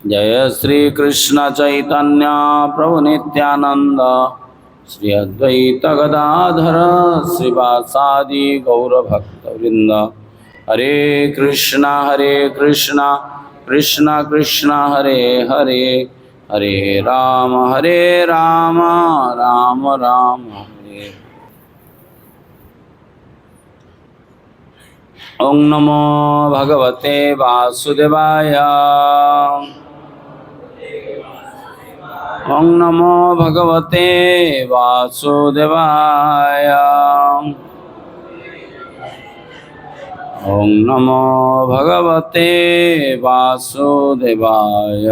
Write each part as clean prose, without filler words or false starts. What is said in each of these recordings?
जय श्री कृष्ण चैतन्य प्रभु नित्यानंद श्री अद्वैत गदाधर श्रीवासादि गौरभक्तवृंद। हरे कृष्णा कृष्णा कृष्णा हरे हरे, हरे राम राम राम हरे। ओं नमो भगवते वासुदेवाय। ओं नमो भगवते वासुदेवाय। ओं नमो भगवते वासुदेवाय।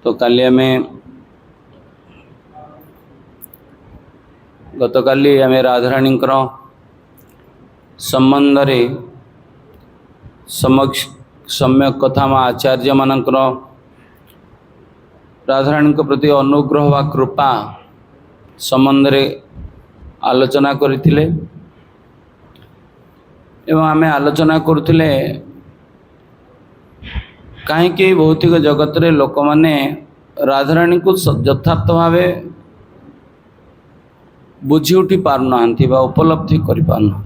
तो काली आमे गतकाली आमे राधाराणी संबंध रे सम्यक कथा में आचार्य मानकर राधाराणी प्रति अनुग्रह वा कृपा संबंध रे आलोचना करथिले एवं आमे आलोचना करथिले कहीं भौतिक जगत रे लोक माने राधाराणी को यथार्थ भावे बुझी उठी पारना उपलब्धि कर पारना।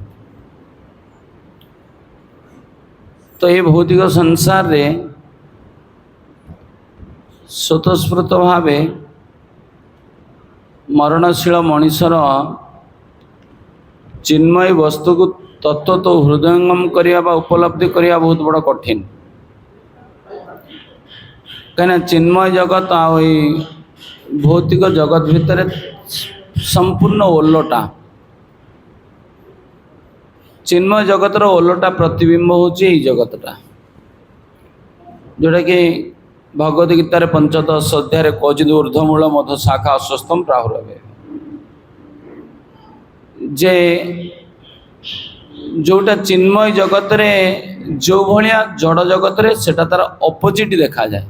तो ये भौतिक संसार रे स्वतस्फूर्त भावे मरणशील मनीषर चिन्मय वस्तु को तत्व तो हृदयंगम करने उपलब्धि करने बहुत बड़ा कठिन। कहीं चिन्मय जगत आ भौतिक जगत भितर संपूर्ण ओलटा। चिन्मय जगतर ओलटा प्रतिबिंब होची जगतटा, जोटा कि भगवद गीतार 15 अध्याय कौचित ऊर्ध्वमूल मध शाखा अस्वस्थम प्राहुरवे। जे जोटा चिन्मय जगत रे जो भलिया जड़ जगत रे सेटा तार अपोजिट देखा जाए।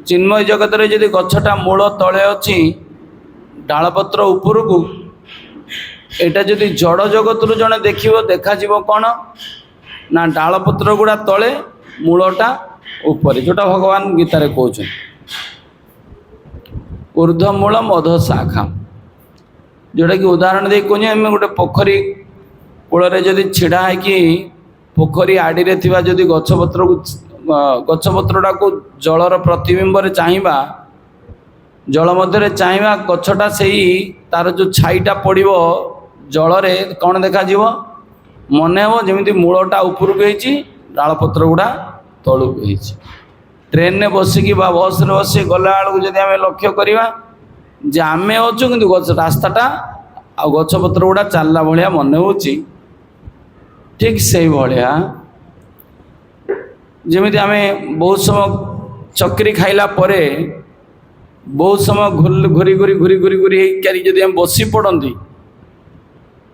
चिन्मय जगत रे यदि गछटा मूल तले अच्छी डालपत्र उपरू को एटा जदि जड़ जगत रु जने देखिबो देखा जीवो कौन ना डालपत्र गुड़ा तले मूलटा ऊपर, जोटा भगवान गीता रे कहउछ ऊर्ध्वमूल मध शाखा। जोटा कि उदाहरण दे कहउछ हम गोटे पोखरी कूल रे जदि छिड़ा है कि पोखरी आड़ी रे थिबा जदि गछपत्रटा को जलर प्रतिबिंब रे चाहिबा, जल मध्य चाहिए गछटा से तार जो छाईटा पड़ो जल रे कौन देखा मन हे जमी मूलटा उपरକୁ ହେଇଛି डालपत्र गुड़ा तलू ट्रेन ने बसिकी बस रे बस गला बेलू जब आम लक्ष्य करवा जे आम अच्छु कि रास्ताटा आ गछपत्र गुड़ा चलला भाया मन हो। ठीक से भाया जमी आम बहुत समय चक्री खाइला परे बहुत समय घूरी घूरी घूरी घूरी घूरी जब हम बसी पड़ती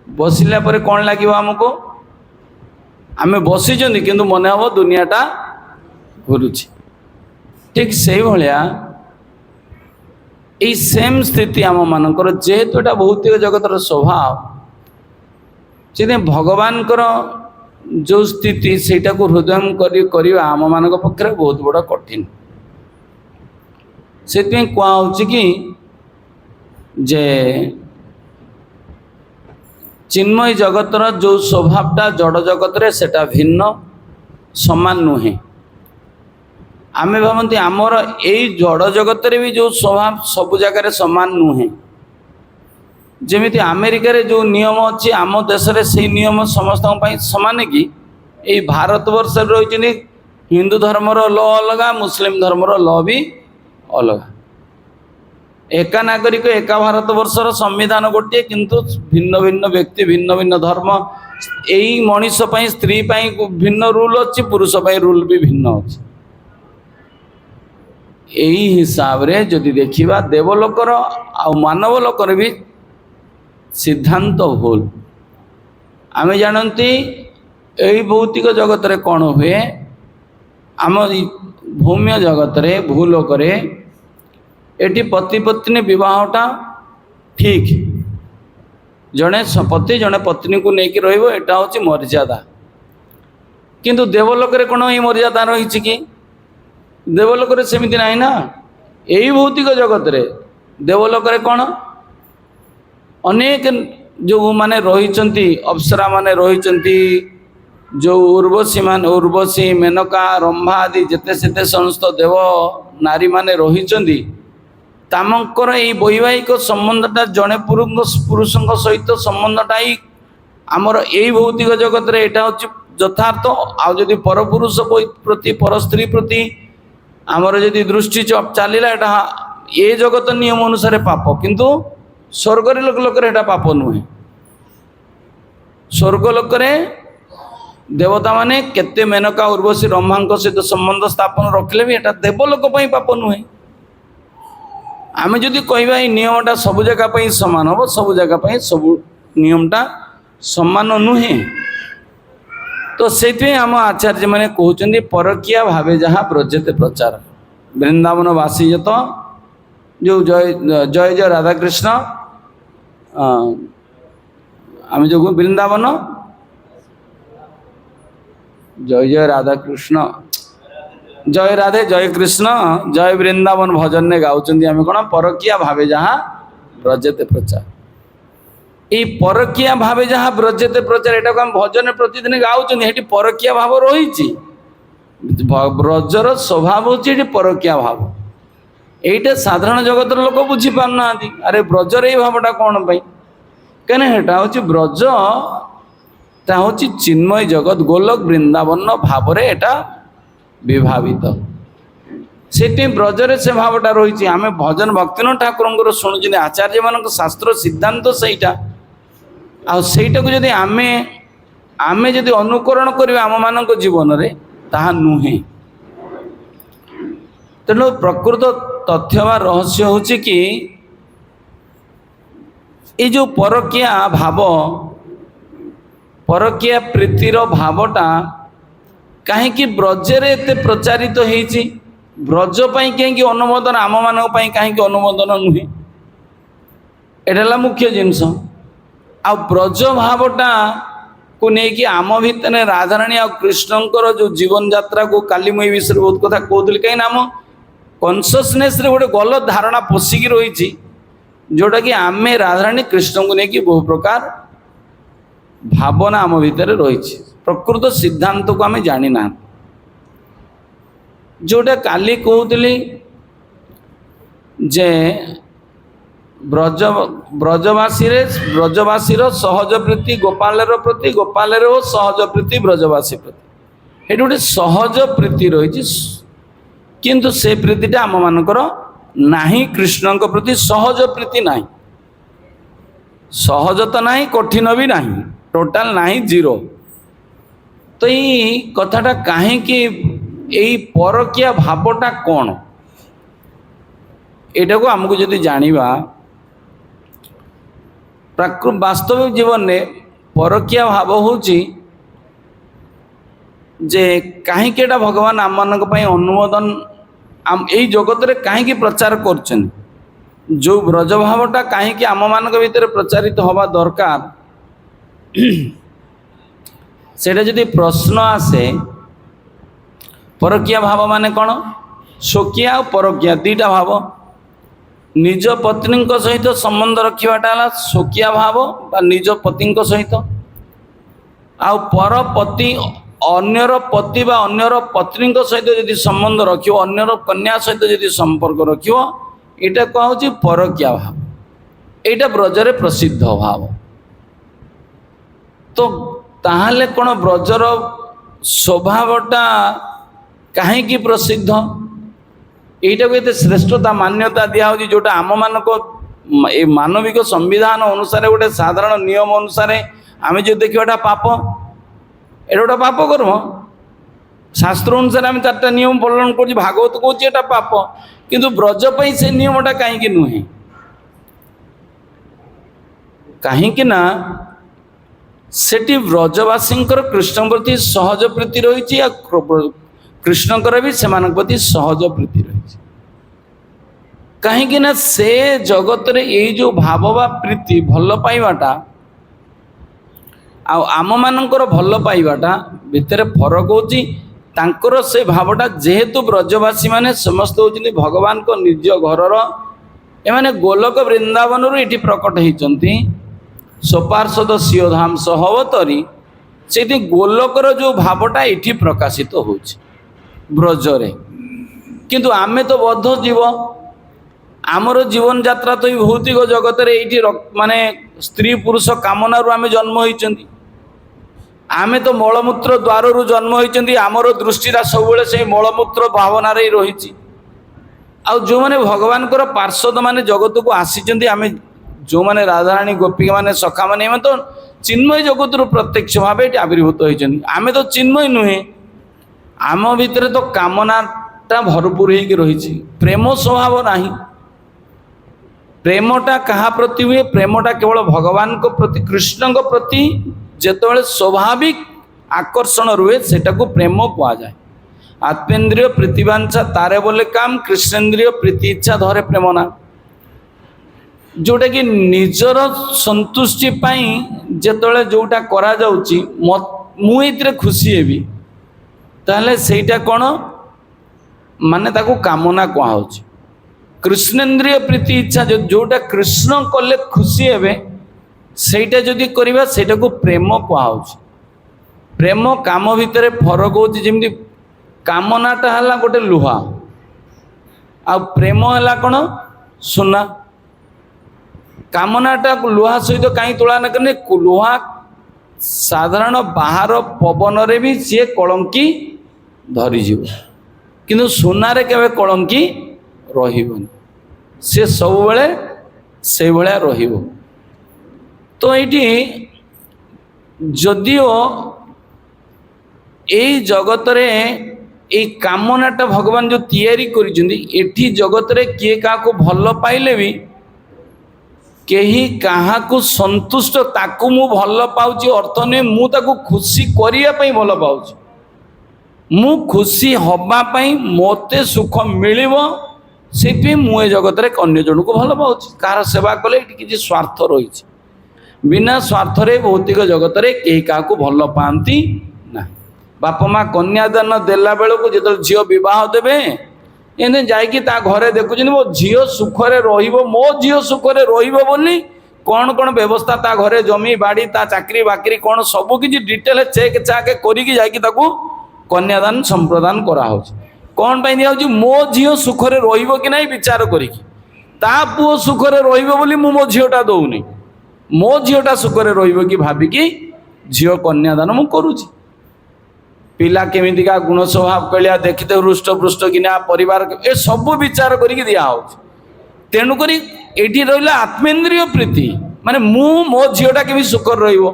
बसिला परे कौन लगे आमको आम बसी किंतु मन हम दुनियाटा घूरुची। ठीक से भाया यही सेम स्थिति आम मानकर जेहेतु एटा भौतिक जगतर स्वभाव से भगवान जो स्थिति सेटा को हृदय करवा आम मान पक्ष बहुत बड़ा कठिन। से कहुच्छी कि जे चिन्मय जगतर जो स्वभावटा जड़ जगत रे सेटा भिन्न समान नुहे। आमे भावती आमर यही जड़ जगत रे भी जो स्वभाव सब जगह समान नुहे। जेमिति अमेरिका रे जो नियम अच्छी आम देश रे से नियम समस्त समान कि यही भारत वर्ष रही हिंदू धर्मर लॉ अलग मुस्लिम धर्मर लॉ भी अलग। एका नागरिक एका भारत वर्षर संविधान गोटे किंतु भिन्न भिन्न व्यक्ति भिन्न भिन्न धर्म यही मनीष स्त्री भिन्न रूल अच्छी पुरुष रूल भी भिन्न अच्छी। यही हिसाब रे जदि देखिबा देवलोकर आ मानव लोकर भी सिद्धांत भूल। आमे जानती यही भौतिक जगत रे कौन हुए आम भूम्य जगत रे भूलोक रे एटी पति पत्नी विवाहटा ठीक जड़े पति जड़े पत्नी को लेकिन रहा हूँ मर्यादा। किंतु देवलोक कौन ये मर्यादा रही कि देवलोक सेमती ना ना यही भौतिक जगत रे देवलोक कौन अनेक जो माने रही अप्सरा माने रही जो उर्वशी मेनका रंभा आदि जिते सेते समस्त देव नारी माने रही तामंकर ये वैवाहिक संबंधटा जड़े पुरुष सहित संबंधटा ही आमर यही भौतिक जगत रे एटा हूँ यथार्थ। आदि परपुरुष प्रति पर स्त्री प्रति आमर जदि दृष्टि चलला एटा ये जगत नियम अनुसार पाप, किंतु स्वर्ग लोक पाप नुहे। स्वर्गलोक देवता माने केते मेनका उर्वशी रंभा सहित संबंध स्थापन रखले भी एटा देवलोक पाप नुहे। आम जदि कहवा ये नियमटा सब जगह सामान हम सब जगह सब नियमटा सामान नुहे। तो से आम आचार्य मैंने कहते परकिया भावे जहाँ ब्रजते प्रचार वृंदावनवासी जत जो जय जय जय राधा कृष्ण आम जो वृंदावन जय जय राधा कृष्ण जय राधे जय कृष्ण जय वृंदावन भजन ने गाँव आम कौन परकिया भावे जहाँ ब्रजते प्रचार। ये परकिया भावे जहाँ ब्रजते प्रचार एटा को हम भजन प्रतिदिन गाँव परकिया भाव रही ब्रजर स्वभाव होची परकिया भाव। एटा साधारण जगतर लोक बुझी पारना अरे ब्रजर ये भावटा कौन पाई कहीं हूँ ब्रज ता हूँ चिन्मय जगत गोलक वृंदावन भाव रे एटा विभावित से ब्रजरे से भावटा रही। आम भजन भक्तिन ठाकुर शुणुचे आचार्य मान शास्त्र सिद्धांत सहीटा आईटा को जब आम जब अनुकरण करवा आम मान जीवन रे ताहा नुहे। तेणु प्रकृत तथ्य वा रहस्य हूँ कि ये जो परकिया भाव परकिया प्रीतिर भावटा कहीं ब्रजरे एत प्रचारित होती ब्रज पाई कहीं अनुमोदन आम मान कहीं अनुमोदन नुहे। एटा मुख्य जिनस आ ब्रज भावटा को लेकिन आम भितर राधाराणी आ कृष्णकर जो जीवन यात्रा को काली मुई विषय बहुत कथा कहती कहीं आम कनसीयसनेस गोटे गलत धारणा पशिकी रही जोटा कि आम राधाराणी कृष्ण को लेकिन बहु प्रकार भावना आम भितर रही प्रकृत सिद्धांत को आम जानी ना जोटा काली कहती जे ब्रजवासी सहज प्रीति गोपाल प्रति गोपाल सहज प्रीति ब्रजवासी प्रति ये गोटे सहज प्रीति रही किंतु से प्रीतिटा आम मानकर नाही कृष्ण प्रति सहज प्रीति नाही सहज तो नाही कठिन भी नाही टोटाल नाही जीरो। तो ये कथाटा कहीं यही परकिया भावटा कौन एटा को आमको जदि जानिबा वास्तविक जीवन में परकिया भाव होची जे कहीं भगवान आम मान अनुमोदन आम यही जगत रे कहीं प्रचार करछन जो ब्रज भावटा कहीं आम मान भीतर प्रचारित हवा दरकार सेटा जदि प्रश्न आसे परकिया भाव माने कौन स्वकिया और परकिया दीटा भाव निज पत्नी सहित संबंध रखाटा स्वकिया भाव बा निज पति सहित आउ पर पति अन्यर पति बा अन्यर पत्नी सहित यदि संबंध रखियो अन्यर कन्या सहित यदि संपर्क रखियो एटा कहूँ परकिया भाव एटा ब्रजरे प्रसिद्ध भाव। तो ताहले कौन ब्रजर स्वभावटा कहीं प्रसिद्ध यहीटा को श्रेष्ठता मान्यता दिया जोटा आम मान मानविक संविधान अनुसार गोटे साधारण नियम अनुसार आम जो देखा पाप एटा गोटे पाप कर्म शास्त्र अनुसार आम 4टा नियम पालन कर भागवत कहे पाप किंतु ब्रज पे से नियमटा कहीं नुहे कहीं सेठी ब्रजवासी कृष्ण प्रति सहज प्रीति रही कृष्णकर भी से प्रति सहज प्रीति रही कहीं से जगत रे ये जो भाव बा प्रीति भल पाइबाटा आम मानकर भल पाइबाटा भितर फरक होची तांकर से भावटा जेहेतु ब्रजवासी माने समस्त होचंदी भगवान को निज घरर एमाने गोलक वृंदावन रु इठी प्रकट होइचंती सोपार्षद सियोधाम सहवतरी से गोलकर जो भावटा इठी प्रकाशित होची ब्रजरे किंतु आमे तो बद्ध जीव आमर जीवन यात्रा तो भौतिक जगत ये माने स्त्री पुरुष कामना आमे जन्म होइचंती आमे तो मलमूत्र द्वार रु जन्म होइचंती आमर दृष्टिरा सब से मलमूत्र भावना रे रही आ जो माने भगवान को पार्षद माने जगत को आसीचंती आमे जो माने राधाराणी गोपी माने सखा माने तो चिन्मय जगत रु प्रत्यक्ष भाव ये आविर्भूत होइचंती आमे तो चिन्मय नुहे आम भितर तो कामनाटा भरपूर होइकी रही प्रेम स्वभाव नाही प्रेमटा कहा प्रति हुए प्रेमटा केवल भगवान को प्रति कृष्ण को प्रति जेतबेले स्वाभाविक आकर्षण रुए सेटा को प्रेम कहा जाए आत्मेन्द्रिय प्रीतिवांछा तारे बोले काम कृष्णेन्द्रिय प्रीति इच्छा धरे प्रेम ना जोटा कि निजर संतुष्टि पाई जेतबेले जोटा करा जाउची मु एथिरे खुशी हेबी ताहले सेटा कोन माने ताको कामना कहा होची कृष्णेन्द्रिय प्रीति इच्छा जोटा कृष्ण कले खुशी हेबे सेटा जदि करिबा सेटा को प्रेम कहा होची प्रेम काम भितर फरक होची जेमति कामनाटा हला गोटे लुहा आ प्रेम हला कोन सुना कामनाटा लुहा सहित कहीं तुलना करने लुहा साधारण बाहर पवन रे भी सी कलंकी धरीजीव किंतु सुनारे केवे कलंकी रहिबनी से सब बेले से भलिया रहिबो तो ये जदिओ यही जगत रे ये कामनाटा भगवान जो तैयारी करिसेंती एठी जगत रे किए का को भल पाइले भी केही कहा को संतुष्ट ताकू मु भल पाउची अर्थ ने मु ताकू खुशी करिया पई भल पाउची मु खुशी हवा पई मोते सुख मिलिबो से मुझे जगत रे अन्य जन को भल पाउची कार सेवा कले किसी स्वार्थ रही बिना स्वार्थ रे भौतिक जगत रे केही का को भल पाती ना बाप माँ कन्यादान देला बेल को जो झील बह देवे एने जाइकी ता घरे देखुछन मो झील सुखरे रहिबो मो झील सुखरे रहिबो बोली कौन कौन व्यवस्था ता घरे जमी बाड़ी ता चाकरी बाकरी कौन सब किसी डिटेल चेक चाक करिकी जाइकी ताकू कन्यादान संप्रदान करा होछ कौन पाई दिया होछ मो झील सुखरे रहिबो कि नहीं विचार करिकी ता पुओ सुखरे रहिबो बोली मु मो झीलटा दउनी मो झीलटा सुखरे रहिबो कि भाबिकी झील कन्यादान मु करूची पिला केमितिका गुण स्वभाव कलिया देखते हृष्ट पृष्ठ कि परिवार ए सब विचार करिकी दिया होछ तेणु करी एठी रहिला आत्मेन्द्रिय प्रीति माने मु मो झीलटा केमि सुखर रहिबो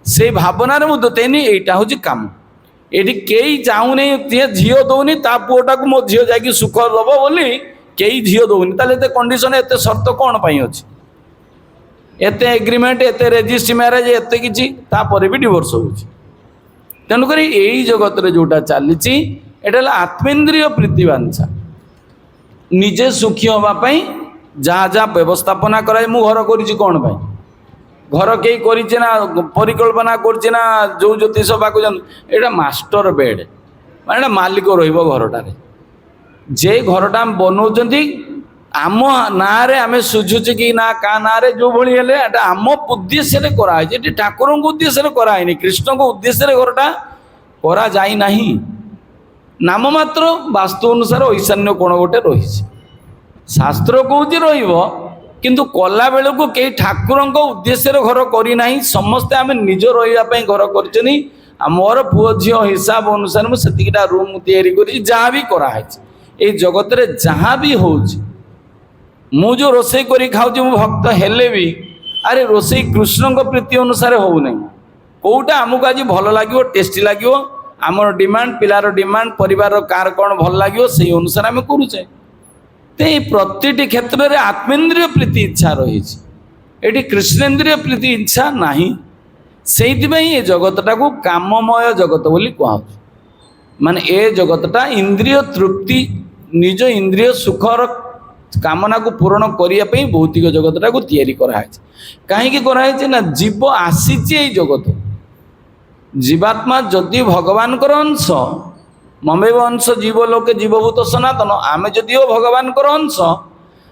से भावना रे मु दतेनी एटा होची काम एठी केई चाहू नहीं ते झील दउनी ता पुओटा को मो झील जाकी सुख दबो बोली केई झील दउनी ताले एते कंडीशन एते शर्त कोन पई अछि एते एग्रीमेंट एते रजिस्ट्री मैरिज एते किछि ता परे भी डिवोर्स होछि तेणुक यही जगत रे जोटा चली एटा आत्मेन्द्रिय प्रीतिवांछा निजे सुखी होगापाई जहाँ जहाँ व्यवस्थापना कराए मु घर करी कौन पाई घर कई करी ना परिकल्पना करना जो ज्योतिष पाक एटा मास्टर बेड माने मालिक रहिबो घरटारे जे घरटा बनाउछंती आम ना रे आमे सुझुचे कि ना का ना रे जो भली हेले एटा आम उद्देश्य रे करा है जे ठाकुर को उद्देश्य रे करा है कृष्ण को उद्देश्य रे घरटा करा जाई नाही नाम मात्र वास्तु अनुसार ईशान्य कोण गोटे रही शास्त्र कहूँ रहिबो किंतु कला बेल को कई ठाकुर उद्देश्य रे घर करी नाही समस्ते आमे निज रहिबा पई घर करछनी आ मोर पुओ झियो हिसाब अनुसार मु सेतिकिटा रूम तैयारी करी जहाँ भी करा है ए जगत रे जहाँ भी होउछ मु जो रोषे करी खाऊँ मु भक्त हेले भी अरे रोषे कृष्ण को प्रीति अनुसार हो नहीं कौटा आमको आज भल लगे टेस्टी लगे आमर डिमांड पिलार डिमांड परिवार कार कौन भल लगे से अनुसार आम करुचे तो ये प्रति क्षेत्र में आत्मेन्द्रिय प्रीति इच्छा रही ये कृष्णेन्द्रिय प्रीति इच्छा नहीं से ये जगतटा को काममय जगत बोली कह माने ए जगतटा इंद्रिय तृप्ति निज इंद्रिय सुखर कामना को पूरण करने भौतिक जगतटा को तैयारी कराई कहीं कराई ना जीव आसी जगत जीवात्मा जदि भगवान अंश ममेव अंश जीव लोके जीवभूत सनातन आमे जदिओ भगवान अंश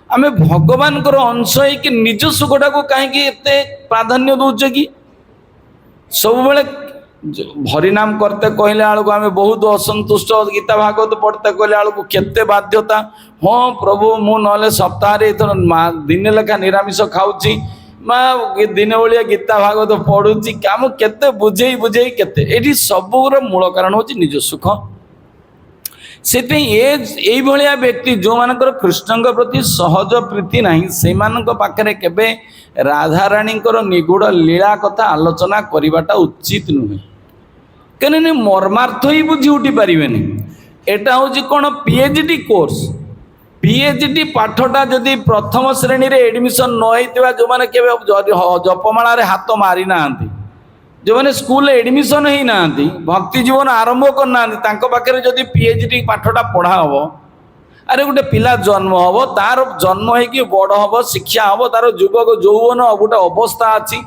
आमे भगवान अंश है निज सुखटा को कहीं एते प्राधान्य दौचे कि सब बेले हरिनाम करते कहले आलू आम बहुत असंतुष्ट गीता भागवत पढ़ते कहले आलू केते बाध्यता हाँ प्रभु मु ना सप्ताह दिने लेखा निरामिष खाऊची दिन भाया गीता भागवत पढ़ुची आम केते बुझे बुझे केते ये सबूर मूल कारण हूँ निज सुख से भाया व्यक्ति जो मानकर कृष्ण प्रति सहज प्रीति नहीं से पाखे केबे राधाराणी निगूढ़ लीला कथा आलोचना करवाटा उचित नुहे कहीं मर्मार्थ ही बुझी उठी पारे एटा हूँ कौन पीएचडी कोर्स पीएचडी पाठटा जदि प्रथम श्रेणी रे एडमिशन न होता जो मैंने जपमाल हाथ मारी ना जो मैंने स्कूल एडमिशन ही ना भक्ति जीवन आरंभ करना पाखे जदि पीएचडी पाठटा पढ़ा हम अरे गोटे पिला जन्म हम तार जन्म हो बड़ हम शिक्षा हम तार युवक यौवन गोटे अवस्था अच्छी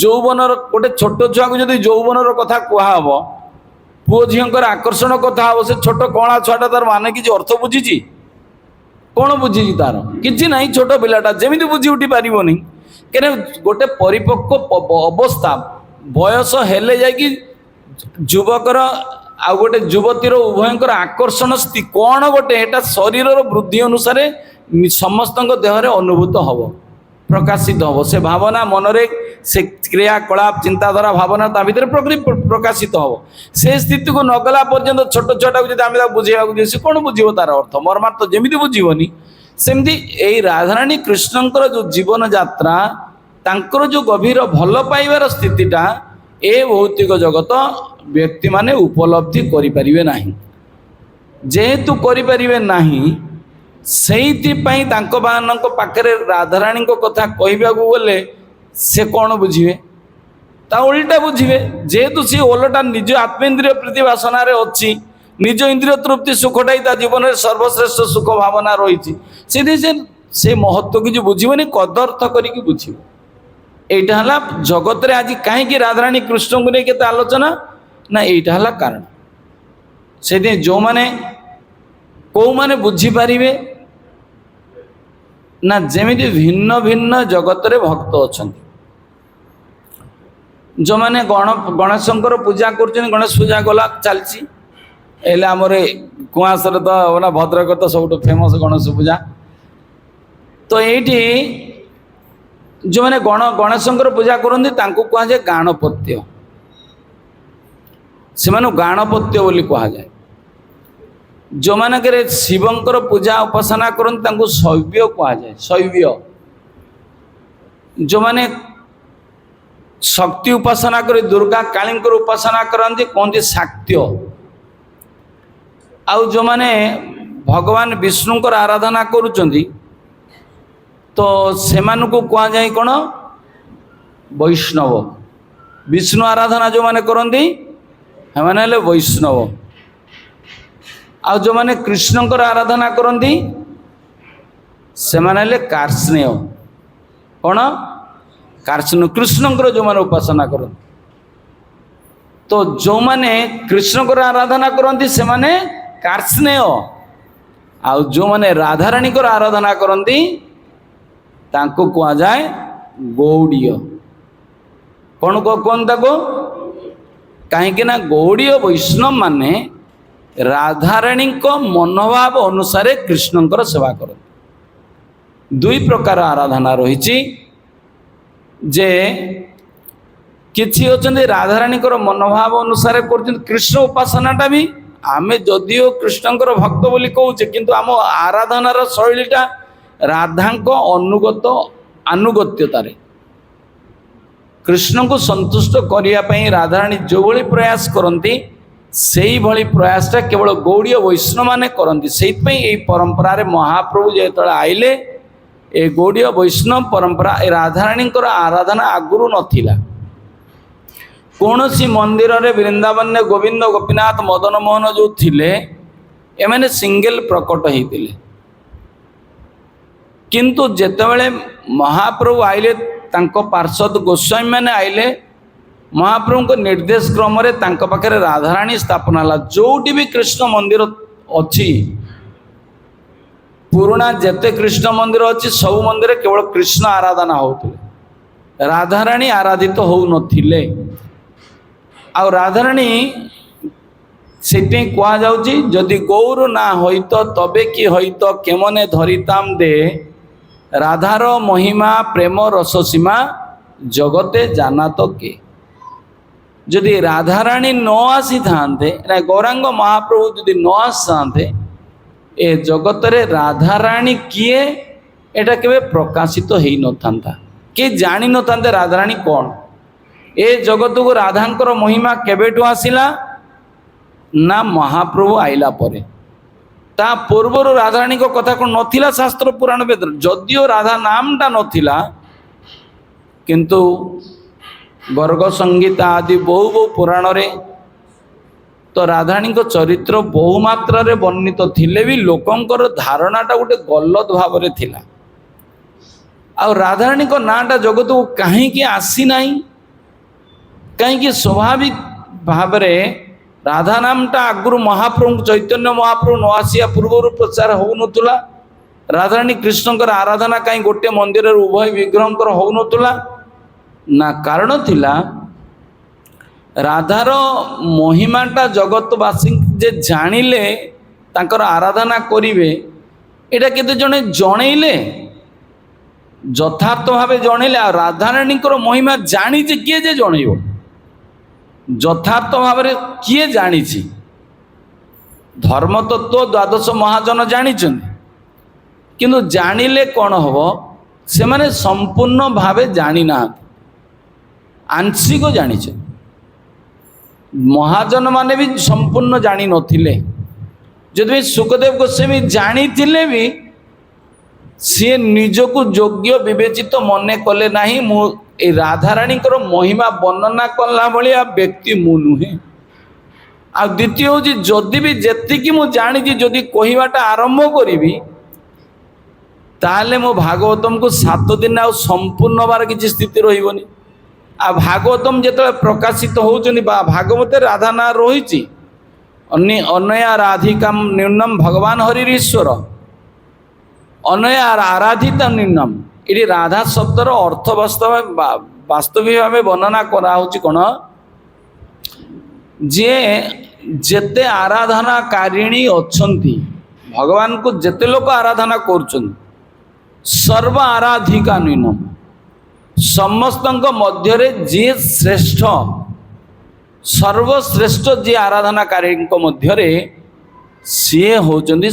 यौवन गोटे छोट छुआ को जब यौवन कथा कहब पुओ झीर आकर्षण कथा हम से छोट कणा छुआटा तार माने कि अर्थ बुझी कौन बुझी तार कि ना छोट पिलाटा जमी बुझी उठी पारनी कहीं गोटे परिपक्व अवस्था बयस हेले जाकि युवकर आ गोटे युवतीर उभयंकर आकर्षण स्थिति कौन गोटे एटा शरीर वृद्धि अनुसार समस्त देहरे अनुभूत हम प्रकाशित हम से भावना मनरे से क्रियाकलाप चिंताधारा भावना ता भीतर प्रकाशित हम से स्थिति को नगला पर्यंत छोट छोटा जब आम बुझे से कौन बुझे तार अर्थ मर्मार्थ जमी बुझीबनी सेमती यही राधाराणी कृष्णंकर जो जीवन यात्रा तांकर जो गभीर भल पाइबार स्थितिटा ए भौतिक जगत व्यक्ति माने उपलब्धि करिपारिबे नाही जेहेतु करिपारिबे नाही सेइथिपाई तांको मानक पाखरे राधाराणी को कथा कहबाकू गले से कौन बुझिबे ता उल्टा बुझिबे जेहेतु सी ओलटा निज आत्मेन्द्रिय प्रीति वासना रे अच्छी निज इंद्रिय तृप्ति सुखटाई ता जीवन में सर्वश्रेष्ठ सुख भावना रही से महत्व की जो बुझीबनी कदर्थ करिकी बुझिबे एटा हला जगत रे आज कहीं राधाराणी कृष्ण को नहीं आलोचना ना एटा हला कारण से जो माने कौ माने बुझी पारिबे ना जेमिति भिन्न भिन्न जगत रे भक्त अछंती जो माने गणेशंकर पूजा करछन गणेश पूजा गला चलची एले हमरे कुआसर तो ना भद्रक तो सब फेमस गणेश पूजा तो एठी जो मैंने गणेशंकर पूजा करती कह जाए गाणपत्य से गाणपत्य बोली कह जाए जो मानक शिवंकर पूजा उपासना करती शैव्य कह जाए शैव्य जो माने शक्ति उपासना कर दुर्गा काली उपासना करती कहते शाक्त्य आउ जो माने भगवान विष्णुकर आराधना करुचंदी तो सेमान को कह जाए कौन वैष्णव विष्णु आराधना जो माने करती हेमाने वैष्णव आ जो माने कृष्णंकर आराधना करती से माने कार्ष्णेय कौन कार्ष्ण कृष्णंकर जो माने उपासना करती तो जो माने कृष्णंकर आराधना करती से माने कार्ष्णेय आ जो माने राधाराणी को आराधना करती तांको कह जाए गौड़ीय कौन कौन ताको कहीं गौड़ीय वैष्णव माने राधाराणी को मनोभाव अनुसार कृष्णंकर सेवा करते दुई प्रकार आराधना रही जे किछि होचंदे राधाराणी को मनोभाव अनुसार कर कृष्ण उपासनाटा भी आमे जदिओ कृष्णंकर भक्त बोली कहूचे किंतु आम आराधनार शैलीटा राधांको आनुगत्यतारे कृष्ण को संतुष्ट करने राधाराणी जो भली प्रयास करती से ही भली प्रयासटा केवल गौड़ीय वैष्णव माने करती से परंपरा रे महाप्रभु जो आइले ए गौड़ीय वैष्णव परंपरा ए राधाराणी आराधना आगुरु नथिला कौन सी मंदिर रे वृंदावन ने गोविंद गोपीनाथ मदन मोहन जो थिले एमाने सिंगल प्रकट होते किंतु जेतेबेले महाप्रभु आइले तांको पार्षद गोस्वामी माने आइले महाप्रभु निर्देश क्रम पाखे राधाराणी स्थापना है। जोटी भी कृष्ण मंदिर अच्छी पुराना जेते कृष्ण मंदिर अच्छी सब मंदिर केवल कृष्ण आराधना होते, राधाराणी आराधित तो हो नथिले। आ राधाराणी से कह जाउची जदि गौर ना होइत तबे कि होइत केमने धरिताम दे राधार महिमा प्रेम रस सीमा जगते जाना तो के। जदि राधाराणी न आसी थांते गौरांग महाप्रभु जदि न आसते ए जगत रे राधाराणी किए एटा केबे प्रकाशित हो न था, कि जानी न था राधाराणी कौन। ए जगत को राधांकर महिमा केबेठु आसिला ना महाप्रभु आइला परे। ता पूर्वर राधाराणी को कथा को नथिला शास्त्र पुराण वेद, जदियो राधा नामटा नथिला किंतु गर्ग संगीता आदि बहु बहु पुराण रे तो राधाराणी को चरित्र बहु मात्रा रे वर्णित थिले भी लोकंकर धारणाटा गोटे गलत भाव रे थिला। आ राधाराणी को नाटा जगत को कहीं आसी नहीं, कहीं स्वाभाविक भाव रे राधा नामटा आगुरु महाप्रभु चैतन्य महाप्रभु न आसिया पूर्व प्रचार हो नथुला। राधाराणी कृष्णकर आराधना कहीं गोटे मंदिर उभय विग्रहंकर हो नथुला ना, कारण थिला राधार महिमाटा जगतवासी जे जानिले तांकर आराधना करिवे एटा केते जणे जणैले यथार्थ भावे जणैले। आ राधाराणी महिमा जानी जे किए जे जणैयो यथार्थ भाव किए जानी, धर्म तत्व द्वादश महाजन जानी किंतु जानिले कौन हम से माने संपूर्ण भावे जानी ना, आंशिक जानी। महाजन माने भी संपूर्ण जानी नथिले। जदि सुखदेव गोस्वामी जानी थिले भी सी निजको योग्य विवेचित मन कले नहीं। मु ए राधाराणी महिमा वर्णना कला भाया व्यक्ति मु नुहे। आ द्वितीय हूँ जदि भी जी मु जानी जदि कहवाटा आरंभ करी ताले मो भागवतम को 7 दिन आ संपूर्ण बार किसी स्थिति रही। आ भागवतम जिते प्रकाशित होती भागवत राधा ना रही अनया राधिका न्यूनम भगवान हरिश्वर अनया आराधिता न्यूनम। ये राधा शब्दर अर्थ वास्तविक भाव वर्णना कराऊँच कौन जे जेते आराधनाकारिणी अच्छी भगवान को जेते लोक आराधना कर सर्व आराधिका न्यूनम समस्त मध्य जी श्रेष्ठ सर्वश्रेष्ठ जी आराधनाकारी मध्य सी होचंदी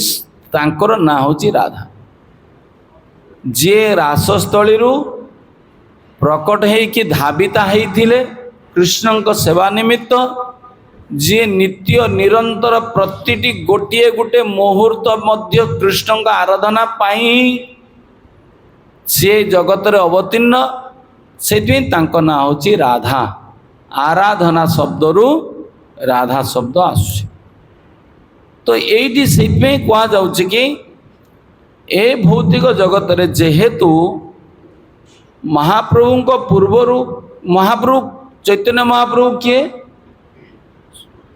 तांकर ना होची राधा। जे रासस्थली प्रकट होइकि धाविता होइथिले कृष्णଙ୍କ सेवा निमित्त, जे नित्य निरंतर प्रतिटी गोटे गोटे मुहूर्त मध्य कृष्णଙ୍କ आराधना पाई से जगत रे अवतीर्ण, से ना होची राधा। आराधना शब्दरू राधा शब्द आसुଛି। तो यही से कह जाउछि कि ए भौतिक जगत रे जेहेतु महाप्रभु को पूर्वरु महाप्रभु चैतन्य महाप्रभु किए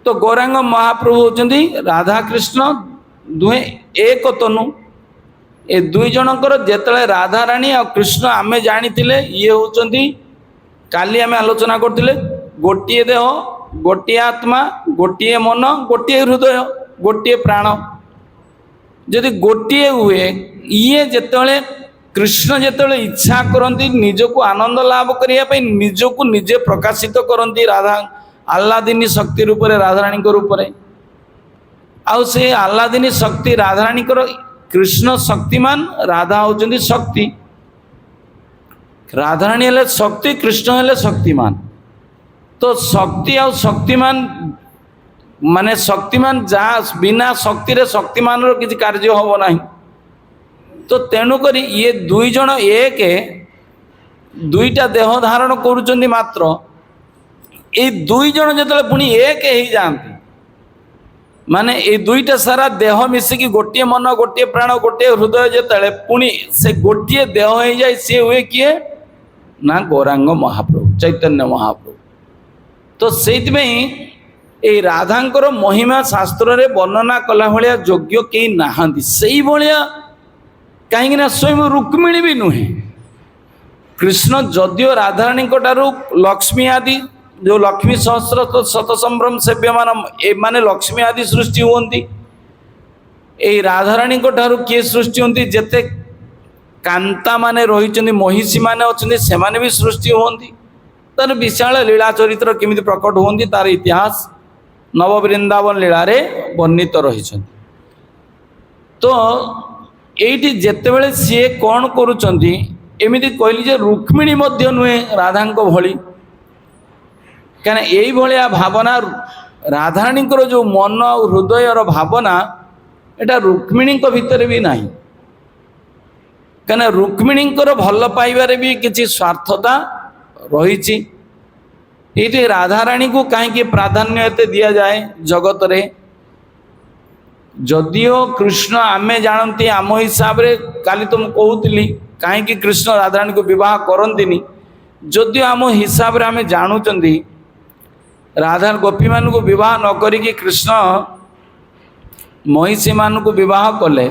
तो गौरांग महाप्रभु होचंदी राधा कृष्ण दुहे एक तनु। ए दुई जनकर जेतले राधा रानी और कृष्ण आमे जानिथिले ये होचंदी काली आमे आलोचना करथिले गोटिए देह गोटिए आत्मा गोटिए मन गोटिए हृदय गोटिए प्राण। यदि गोटिए हुए ये जेतले कृष्ण जेतले इच्छा करती निजको आनंद लाभ करने निजको निजे प्रकाशित करती राधा आह्लादिनी शक्ति रूप में राधाराणी रूप में आउ से आह्लादिनी शक्ति राधाराणी कृष्ण शक्तिमान राधा होचंदी शक्ति। राधाराणी हेले शक्ति कृष्ण हेले शक्तिमान। तो शक्ति आ शक्तिमान माने शक्तिमान जा बिना शक्ति रे शक्तिमान रो किसी कार्य होबो नाही। तो तेणुक ये दुई जन एक दुईटा देह धारण करुचंदी मात्र ये दुई जन जो पुणी एक ही जाती माने ये दुईटा सारा देह मिसिकी गोटे मन गोटे प्राण गोटे हृदय जिते पुणी से गोटे देह हो जाए सी हुए किए ना गौरांग महाप्रभु चैतन्य महाप्रभु। तो सेइतमें ए राधांकर महिमा शास्त्र रे वर्णना कला भलिया योग्य केही नाहांती सेई भलिया कहीं ना स्वयं रुक्मिणी भी नुहे। कृष्ण जदियो राधाराणी लक्ष्मी आदि जो लक्ष्मी सहस्र शत संभ्रम सेव्य मान लक्ष्मी आदि सृष्टि होती राधाराणी किए सृष्टि होती जेते कांता माने रही महिषी माने अच्छे से भी सृष्टि होती तार विशाल लीला चरित्र केमिति प्रकट होती तार इतिहास नव वृंदावन लीला रे वर्णित रही। तो ये जितेबले सी कौन करुँगी एमती कहली जे रुक्मिणी मध्य नुहे राधा भली कहीं यही भाया भावना राधाराणी जो मन और हृदय भावना एटा रुक्मिणी भितर भी नहीं कहीं रुक्मिणी भल पाइबारे भी किसी स्वार्थता रही। ये राधाराणी को कहीं प्राधान्य एते दिया जाए जगत रे जदियो कृष्ण आमे जानती आम हिसाब रे काली तुम कहूली कहीं कृष्ण राधाराणी को विवाह करती जदियो आम हिसाब रे आमे जानुचंदी राधा गोपी मान को विवाह न करिकी कृष्ण महिषी मान को विवाह कले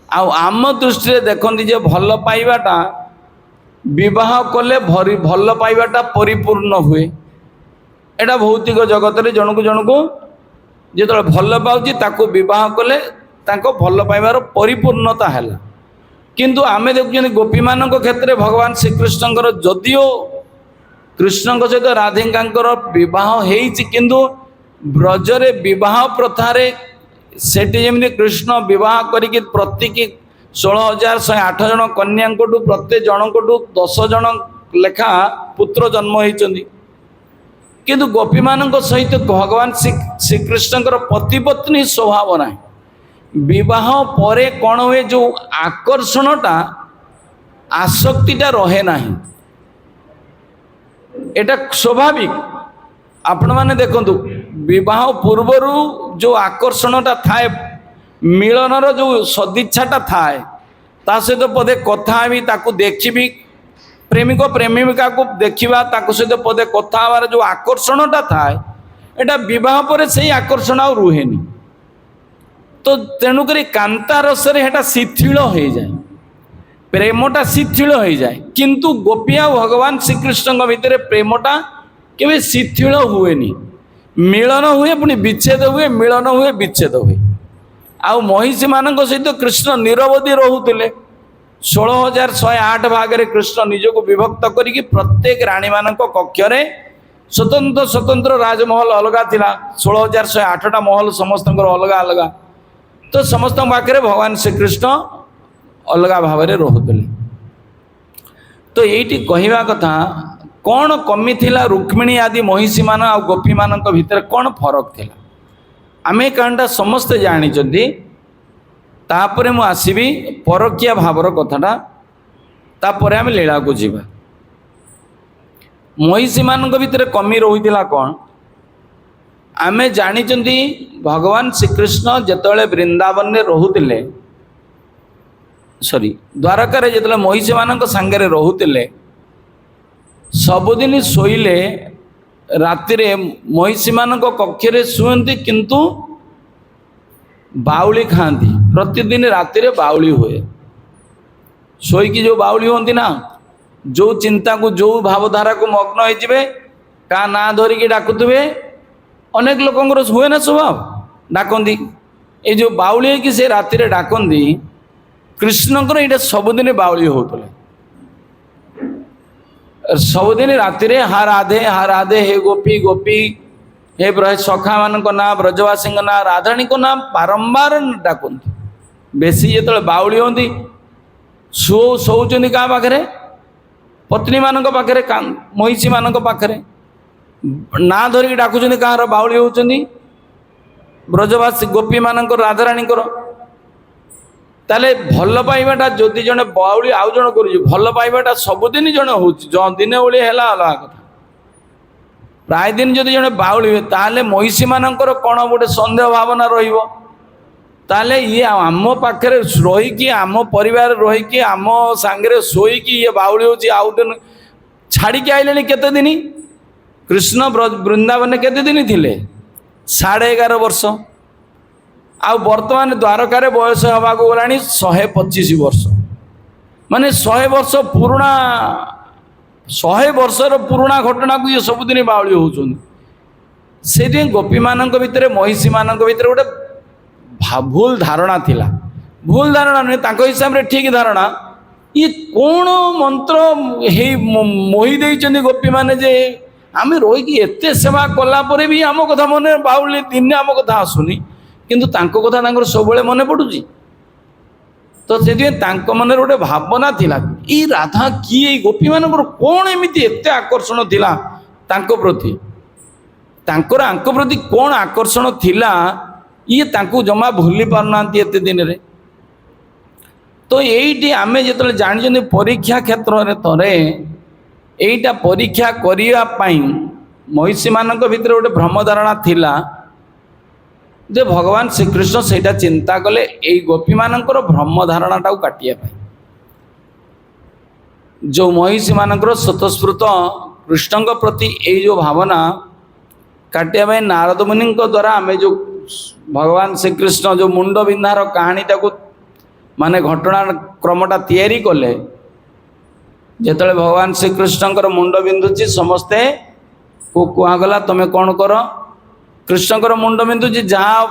आम दृष्टि देखती जे भल पाइबाटा विवाह कले भल पाइबाटा परिपूर्ण हुए। एटा भौतिक जगत रे जनकु जनकु जो भल पाउची ताको विवाह कले ताको भल पाइबार परिपूर्णता है। किंतु आमे देखुछे गोपी मान क्षेत्र भगवान श्रीकृष्ण जदियो कृष्ण सहित राधिकांकर विवाह होइछि किंतु ब्रजरे विवाह प्रथारे सेठी जमी कृष्ण विवाह करिक प्रत्येक 16,108 जन कन्या प्रत्येक जन को 10 जन लेखा पुत्र जन्म होइछन्ति किंतु गोपी मान सहित भगवान श्रीकृष्ण पतिपत्नी स्वभाव ना विवाह परे कौन हुए जो आकर्षणटा आसक्तिटा रहे नहीं एटा स्वाभाविक। आपण माने देखंतु विवाह पूर्वर जो आकर्षणटा थाए मिलनर जो सदिच्छाटा थाए ता सहित पदे कथा भी ताकू देखी प्रेमिक प्रेमिका को देखा ताकू सहित पदे कथा हबार जो आकर्षणटा थाए एटा विवाह पर से आकर्षण आ रुहेनी। तो तेणुक कांता रसरे हेटा शिथिल हो जाए प्रेमटा शिथिल हो जाए किंतु गोपिया भगवान श्रीकृष्ण भितर प्रेमटा केवे शिथिल हुएनी मिलन हुए पुणी विच्छेद हुए मिलन हुए विच्छेद हुए। आउ महिषी मान सहित कृष्ण निरवधि रोते 16,108 भाग में कृष्ण निजक विभक्त करी प्रत्येक राणी मान कक्षरे स्वतंत्र स्वतंत्र राजमहल अलग थिला 16,108टा महल समस्त अलग अलग तो समस्त पाखे भगवान श्रीकृष्ण अलग भाव में रोते। तो ये कहवा कथा कौन कमी थिला रुक्मिणी आदि महिषी मान आ गोपी मान भितर कौन फरक थिला आमे कहानीटा समस्ते जानी तापर मु आसबि परकिया भावर कथाटा तापर आम लीला को जीवा। महिषी मान भितर कमी रही कौन आमे जानी भगवान श्रीकृष्ण जितेबाला वृंदावन रोते सॉरी द्वारकार जिते महिषी मान सांगे रोते सबुदिन शोइले राति महिषी मान कक्षरे शुएंती किंतु बाउली खाती प्रतिदिन राति बाउली हुए शोईकी जो बाउली होती ना जो चिंता को जो भावधारा को मग्न होइजिबे का ना धरिकी डाकुवे अनेक लोकंर हुए ना स्वभाव डाकती ये जो बाउली कि से राति डाकती कृष्णकर ये सबुदिन बाउली होते सबुदिन राति हा राधे हे गोपी गोपी हे सखा मान ना ब्रजवासी ना राधाणी को ना बारंबार डाकती बेसी जो बाउली होती शोचुं क्या पाखे पत्नी मान पाखे महिषी मान पाखे ना धरिकी डाकुचंदी कहार बाउली होचंदी ब्रजवासी गोपी मान राधाराणी ताले भल पाइबाटा जदि जड़े बाउली आउ जन कर भल पाइबाटा सबुदिन जड़े हो दिने ओली है अलग कथा प्राय दिन जदि जड़े बाउली हुए ताले महिषी मानकर कौन गोटे सन्देह भावना ताले ये आम पाखे रहीकि आम परिवार रहीकि आम सांगे शोईकि ये बाउली हो आउ दिन छाड़ी आइले केते दिन कृष्ण वृंदावन केते दिन थिले 11.5 वर्ष आ वर्तमान द्वारकार बयस हवा को गलानी 125 वर्ष माने 100 वर्ष पुराणा 100 वर्षर पुराणा घटना को ये सबुदिन बावली होउछन से गोपी मानक भितर महिषी मानक भितर गोटे भूल धारणा थिला भूल धारणा नहीं ताको हिसाब रे ठीक धारणा ये कौन मंत्र हे मोही देइछन गोपी माने जे आमे रोई कि एते सेवा कला परे भी आम कथा मन बाउली दिन आम कथा आसुनी किंतु तांको कथा तांकर सब बेले मन पडुची तो से तांको मन गोटे भावना थिला ई राधा किए गोपी मानकर कौन एमिति एते आकर्षण थिला तांको प्रति तांकर आंको प्रति कौन आकर्षण थिला ये तांको जमा भूली पारनांती एते दिन रे तो यही आम जो जानी परीक्षा क्षेत्र में थरे यहीटा परीक्षा करने महिषी मानक भितर गोटे भ्रमधारणा थिला जे भगवान श्रीकृष्ण सेटा चिंता कले यही गोपी मानकर भ्रमधारणाटा काटिया जो महिषी मानकर स्वतस्फूर्त कृष्ण प्रति यही जो भावना काटिया नारद मुनि द्वारा आम जो भगवान श्रीकृष्ण जो मुंड बिंधार कहानीटा को माने घटना क्रमटा तैयारी कले जेतले भगवान श्रीकृष्ण मुंड बिंदुची समस्ते को कहगला तुम्हें कौन कर कृष्णकर मुंड बिंदुची जहाँ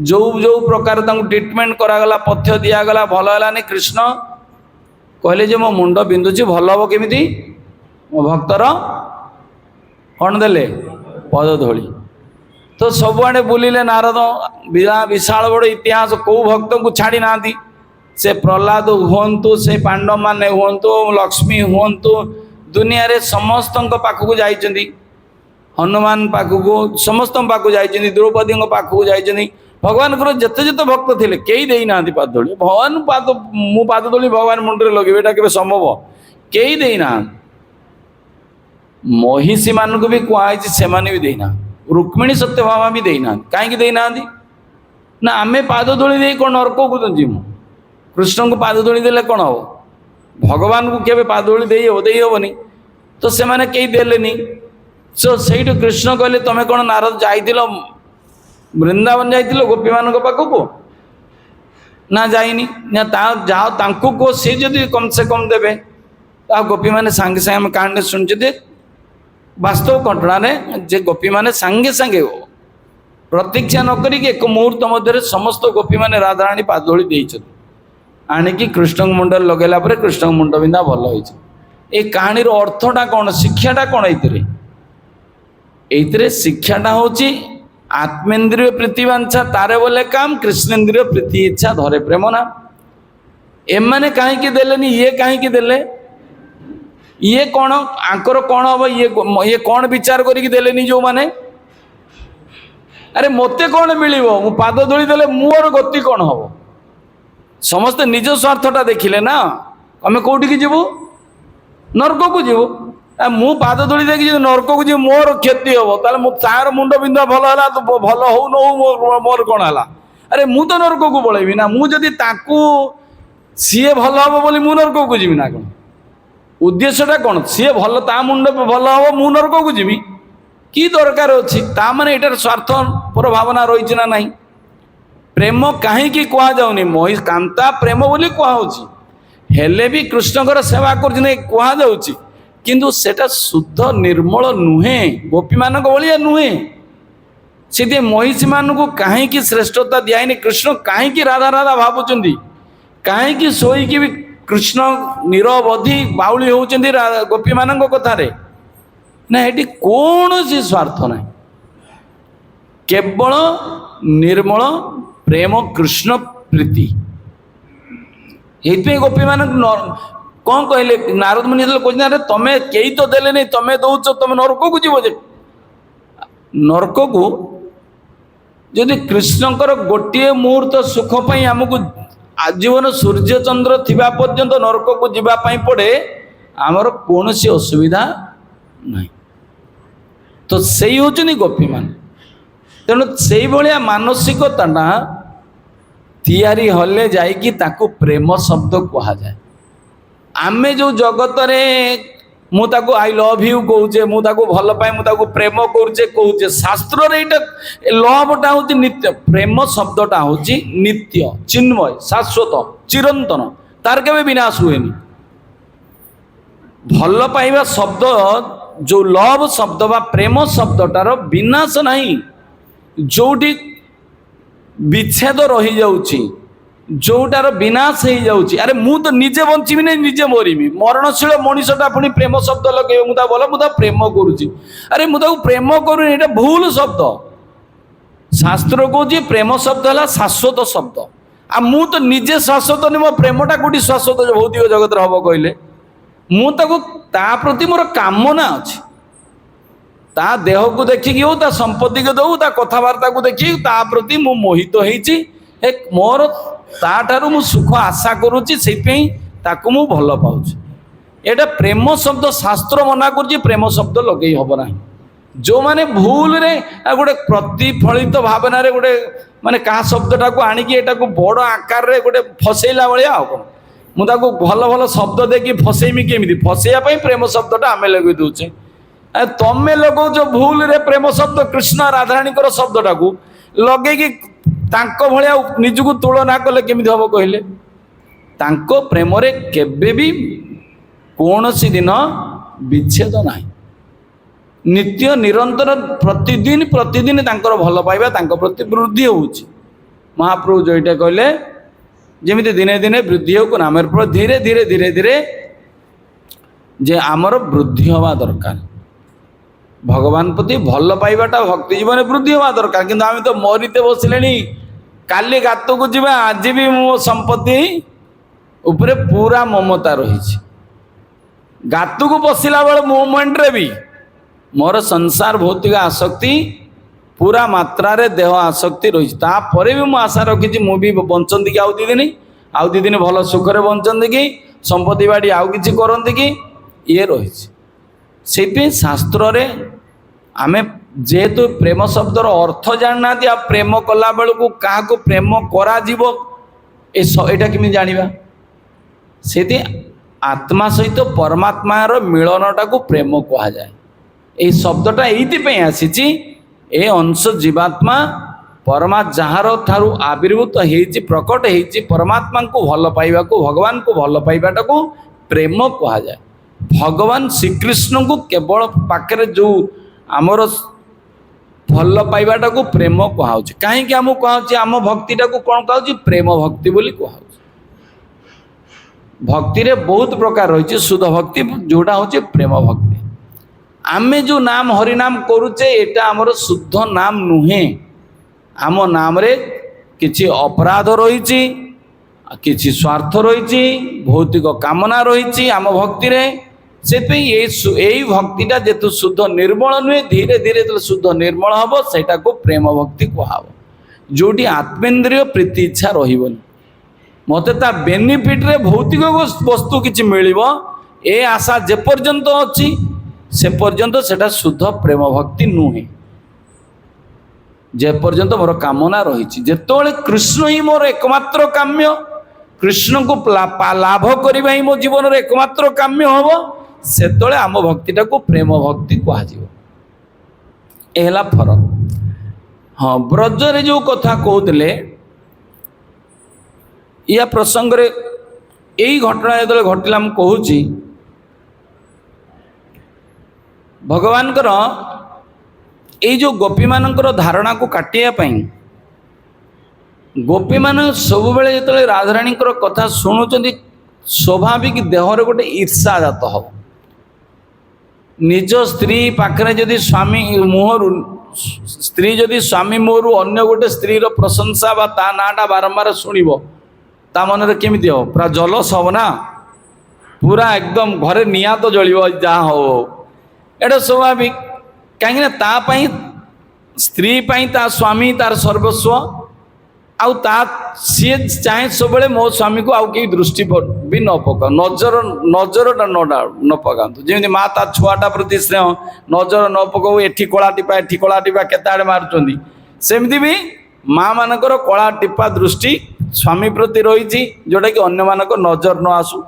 जो जो प्रकार ट्रीटमेंट करागला पथ्य दिगला भल है कृष्ण कहले जे मो मुंड बिंदुची भल हम केमी मो भक्तर कौन देले पदधूली तो सबुआड़े बुलिले नारद विशाल बड़ इतिहास कौ भक्त को छाड़ी ना से प्रहलाद हूँ से पांडव माने हूँ लक्ष्मी हूँ दुनिया रे समस्त पाखक जाइछन्ति हनुमान पाखक समस्त पाखक जाइछन्ति द्रौपदी पाखक जाइछन्ति भगवान को जिते जिते भक्त थे कई दे ना पादोली भगवान पाद मु पादोली भगवान मुंडे लगे एटा के संभव कई दे ना महिषी मानक भी कहुई से भी देना रुक्मिणी सत्यभामा भी देना कहीं देना ना आम पादोली दे कौन नरक को जीमु कृष्ण को पादोली देले कौन हम भगवान को केवे पादोली दे हेनी तो से मैंने कई देलेनी सो से कृष्ण कहले तुम्हें कौन नारद जाइल वृंदावन जाइल गोपी मान पाखक ना जाइनी ना जाओ तांको को सी जदि कम से कम देवे गोपी मैंने सांगे सांगे कहानी शुणुचे वास्तव घटना जे गोपी माने सांगे सांगे प्रतीक्षा नक एक मुहूर्त मध्य समस्त गोपी माने राधाराणी पादोली देइछन आणिकी कृष्ण मुंड लगेला परे कृष्ण मुंड बिंदा भल होइछ ए कहानी रो अर्थटा कौन शिक्षाटा कौन एइतरे शिक्षाटा होची आत्मेन्द्रिय प्रीतिवांछा तारे बोले काम कृष्णेन्द्रिय प्रीति इच्छा धरे प्रेम ना एमाने काहे देलेनी ये काहे देले ये कौन आंकर कौन हम ये कौन विचार करिक देलेनी जो माने अरे मते कौन मिलिबो मु पाद धोली देले मोर गति कौन हम समस्त निज स्वार्थटा देखिले ना आम कौटी की जीवु नरक को जीवु मु पाद धोली देखी जो नरक को जीव मोर क्षति हम ताले तार मुंड बिंदा भल है तो भल हो न मोर कौन है अरे मु तो नरक को पलैबी ना मुझे ताकू सीए भल हम बोली मु नरक को जीवी ना कौन उद्देश्यटा कौन सी भल ता मुंड भल हम मु नरक को जीवी कि दरकार अच्छी ताने यार स्वार्थपर भावना रही ना नहीं प्रेम कहीं कहुनी मही कांता प्रेम बोली कहुची हेले भी कृष्णकर सेवा कर किंतु सेटा शुद्ध निर्मल नुहे गोपी मानक भाया नुहे से महिषी मान को कहीं श्रेष्ठता दिखाई कृष्ण कहीं राधा राधा भावुं कहीं शोईकी भी कृष्ण निरवधि बाउली होउचंदी गोपी मानक कथारे ना ये कौन सी स्वार्थ ना केवल निर्मल प्रेम कृष्ण प्रीति ये गोपी मानक कौन कहले नारद मुनि कहते अरे तुम्हें कई तो देले नहीं तुम्हें दौच तुम नरक को जीव नरक को जदि कृष्णकर गोटे मुहूर्त सुख पाई आमको आजीवन सूर्य चंद्र थिबा पर्यंत नरक को जीवाई पड़े आमर कौन सी असुविधा नहीं तो से होचनी गोपी मान तेणु से भाया मानसिकता तैयारी हले जाइकी ताकू प्रेम शब्द कहा जाए आमे जो जगत रे मु ताको आई लव यू कहूचे मु ताको भल पाए मु ताको प्रेम करूचे कहूचे शास्त्र रे एटा लवटा होची नित्य प्रेम शब्दटा होची नित्य चिन्मय शाश्वत चिरंतन तार केबे विनाश हुएनी भल पाइबा शब्द जो लव शब्द बा प्रेम शब्दटार विनाश नहीं जोटी विच्छेद रही जाउची जोटार विनाश हो जाउची अरे मु तो निजे बंचीबी नहीं निजे मरीबी मरणशील मनीषटा पुणी प्रेम शब्द लगे मुझे बोला मुझे प्रेम करुच्ची अरे मुझे प्रेम करूनी एटा भूल शब्द शास्त्र कहूँ प्रेम शब्द है शाश्वत शब्द आ मु तो निजे शाश्वत नहीं मो प्रेमटा कौटी शाश्वत भौतिक जगत हम कहले मुझे प्रति मोर कामना अच्छी ता देह को देखिकी हो ता संपत्ति को दो ता कथबार्ता को देखिए ता प्रति मु मोहित होइची एक मोर ताठारु मु सुख आशा करुच्ची से ताकू मु भल पाऊँ एटा प्रेम शब्द शास्त्र मना कर प्रेम शब्द लगे हम ना जो माने भूल रे गोटे प्रतिफलित भावना रे गोटे माने क्या शब्दटा को आणिकी एटा को बड़ आकार रे गोटे फसैला भाया आ कौन मुझे भल भल शब्द देखी फसैमी केमी फसैया प्रेम शब्दटा आम लगे दूचे तमें लगौच भूल रे प्रेम शब्द कृष्ण राधाराणी शब्दटा को लगे तांको भलिया निजको तुलना कले केमिति हबो कहले तांको प्रेम रे केबे भी कौनसी दिन विच्छेद नाही नित्य निरंतर प्रतिदिन प्रतिदिन तांकर भल पाइबा तांको प्रति वृद्धि होउची महाप्रभु जोइटा कहले जेमिति दिने दिने वृद्धि हो नाम धीरे धीरे धीरे धीरे जे आमर वृद्धि हवा दरकार भगवान प्रति भल पाइबाटा भक्ति जीवन वृद्धि हवा दरकार किंतु आम तो मरीते बसिले काली गात को जीवा आज भी मो संपत्ति उपरे पूरा ममता रही गात को पशिला बेल मोमेंट रे भी मोर संसार भौतिक आसक्ति पूरा मात्रा रे देह आसक्ति रही तापर भी मुझे आशा रखी मुझे बंचती कि आउ दी दिन भल सुखरे बंचती कि संपत्ति बाड़ी आउ कि करती कि ये रही से शास्त्र रे आमे जेहेतु प्रेम शब्दर अर्थ जानना आ प्रेम कला बेलू को क्या प्रेम करा एटा केमी जानिबा से आत्मा सहित परमात्मार मिलनटा को प्रेम कहा जाए ये शब्दटा ये आसी ए अंश जीवात्मा परमा जार ठारू आविर्भूत होती प्रकट होती परमात्मा को भल पाइबा को भगवान को भल पाइबाटा को प्रेम कहा जाए भगवान श्रीकृष्ण को केवल पाखे जो आमर भल पाइबाटा को प्रेम कहुँ कहीं आम कहुँ आम भक्तिटा को कौन कहूँ प्रेम भक्ति बोली कहुँ भक्ति रे बहुत प्रकार रही शुद्ध भक्ति जोड़ा हूँ प्रेम भक्ति आमे जो नाम हरिनाम करुचे एटा आमर शुद्ध नाम नुहे आम नाम रे किछि अपराध रही किछि स्वार्थ रही भौतिक कामना रही आम भक्ति रे से यही भक्तिटा जेतु शुद्ध निर्मल नुहे धीरे धीरे जो शुद्ध निर्मल हम सेटा को प्रेम भक्ति कह जोटी आत्मेन्द्रिय प्रीति इच्छा रही मते ता बेनिफिट रे भौतिक वस्तु किछि मिलिबो ए आशा जे पर्यंत अछि से पर्यंत सेटा शुद्ध प्रेम भक्ति नुहे जे पर्यंत मोर कामना रही जेतोले कृष्ण ही मोर एकमात्र काम्य कृष्ण को लाभ करबा ही मो जीवन रे एकमात्र काम्य हबो सेतोले आम भक्तिटा को प्रेम भक्ति कह फरक हाँ ब्रज रे जो कथा कहते या प्रसंग रे यही घटना जो घटला कहूँ भगवान ये जो गोपी मानकर धारणा को काटिया गोपी मान सब बेले जो राधाराणी कथा शुणुंट स्वाभाविक देहरे गोटे ईर्षा जात हो निज स्त्री पाखरे जदि स्वामी मुहर स्त्री जदि स्वामी मुहर अन्य गोटे स्त्री प्रशंसा बा ता नाटा बारंबार शुणव ता मन रे केमिति हो पूरा जलस हम ना पूरा एकदम घरे निया तो जलिबो जा हो एटा स्वाभाविक कहीं तापाई स्त्री पाई ता स्वामी तार सर्वस्व आउ ता सी चाहे सब मो स्वामी को आउ कई दृष्टि भी न पका नजर न पकातु जमी माँ ता छुआटा प्रति स्नेह नजर न पकाऊ एठी कला टीपा केते आड़े मारुचंदी सेमती भी माँ मानकर कला टीपा दृष्टि स्वामी प्रति रही जोटा कि अन्य मानक नजर न आसू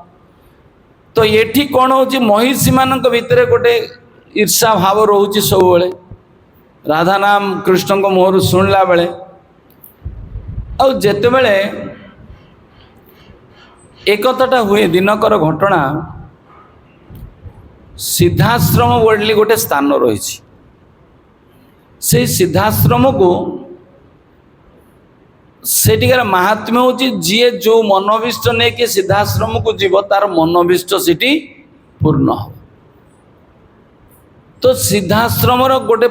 तो ये कौन हो महिषी मान भितर गोटे ईर्षा भाव रोचे सब बेले राधा नाम कृष्ण को मुहर शुणला बेले आते बेले एक कथाटा हुए दिनकर घटना सिद्धाश्रम बोली गोटे स्थान रही से सिद्धाश्रम को सेठिकार महात्म्य हूँ जी जो मनोभिष्ट नहीं कि सिद्धाश्रम को जीव तार मनोभिष्ट सेठी पूर्ण हो तो सिद्धाश्रम गोटे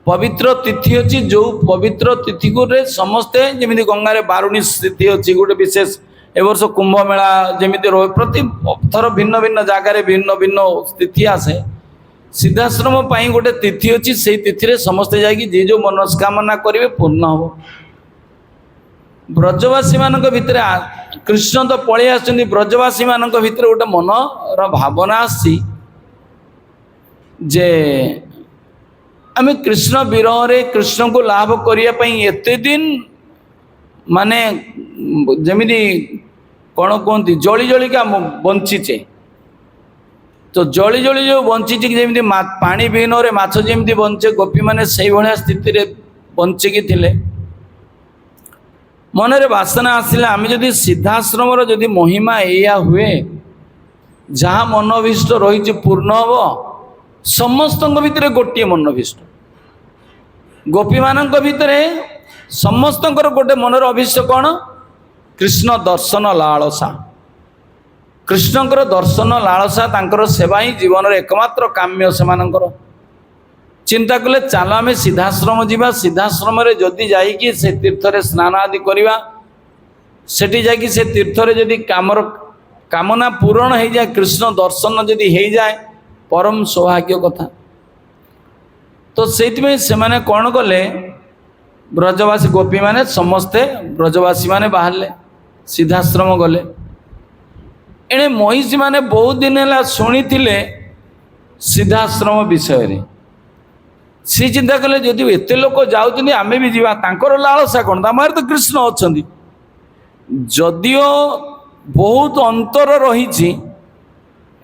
पवित्र तिथि अच्छी जो पवित्र तिथि को रे समस्ते जमी गंगार बारुणी तिथि अच्छी गोटे विशेष ए वर्ष कुंभ मेला जमी रही प्रति थर भिन्न भिन्न जगार भिन्न भिन्न तिथि आसे सिद्धाश्रम पाई गोटे तिथि अच्छी से तिथि रे समस्ते जाकि जे जो मनस्कामना करेंगे पूर्ण हो ब्रजवासी मान भितर कृष्ण तो पलि आस ब्रजवासी मान भितर गोटे मनर भावना आसी जे आम कृष्ण विरह रे कृष्ण को लाभ करने एते दिन माने जमी कौन कहती जली जलिका बंचीचे तो जली जली जो बंचीचे जमी पानी विहीन रे माछ जमी बंचे गोपी मैंने से भाया स्थित बंचिकी थिले मनरे बासना आसिला आम जदि सिद्धाश्रम जदि महिमा या हुए जहाँ मनोभिष्ट रही पूर्ण हम समस्त भितर गोटे मनोभिष्ट गोपी मान भितर समस्त गोटे मनर अभिष्ट कौन कृष्ण दर्शन लालसा कृष्णकर दर्शन लालसा तांकर सेवा ही जीवन एकमात्र काम्य से चिंता कले चल आम सिद्धाश्रम जीवा सिद्धाश्रम जदि जाइए से तीर्थ रे स्नान आदि करवा सेठी जाकि से तीर्थ रे जदि कामर कामना पूरण हो जाए कृष्ण दर्शन जदि हो जाए परम सौभाग्य कथा तो से माने कौन कले ब्रजवासी गोपी माने समस्ते ब्रजवासी माने बाहरले सिद्धाश्रम गले एणे महिषी माने बहुत दिन है शुणी सिद्धाश्रम विषय रे सी चिंता कले जदि एत लोक जाऊँ आम भी जाकर लालसा कौन तम तो कृष्ण अच्छा जदिओ बहुत अंतर रही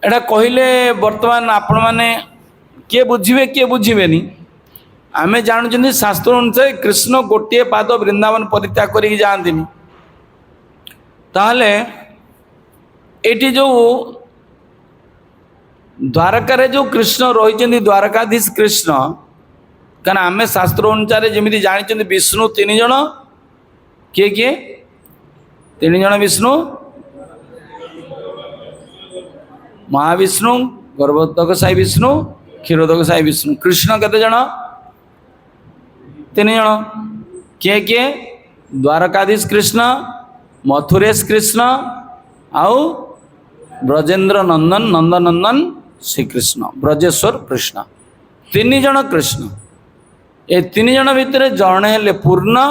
एटा कहले बर्तमान आपण मैंने किए बुझे किए बुझेनि आम जानते शास्त्र अनुसार कृष्ण गोटे पाद वृंदावन परित्याग कर जाती ताहले एटी जो द्वारकार जो कृष्ण रही द्वारकाधीश कृष्ण कारण आम शास्त्र अनुसार जमी जानी विष्णु तीन जन किए किए तीन जन विष्णु महाविष्णु गर्भोदक साई विष्णु क्षीरोदक साई विष्णु कृष्ण केते जन तीन जन किए किए द्वारकाधीश कृष्ण मथुरेश कृष्ण आउ ब्रजेन्द्र नंदन नंदनंदन श्री कृष्ण ब्रजेश्वर कृष्ण तीन जन कृष्ण ए तीन जन भितर जड़े हेले पूर्ण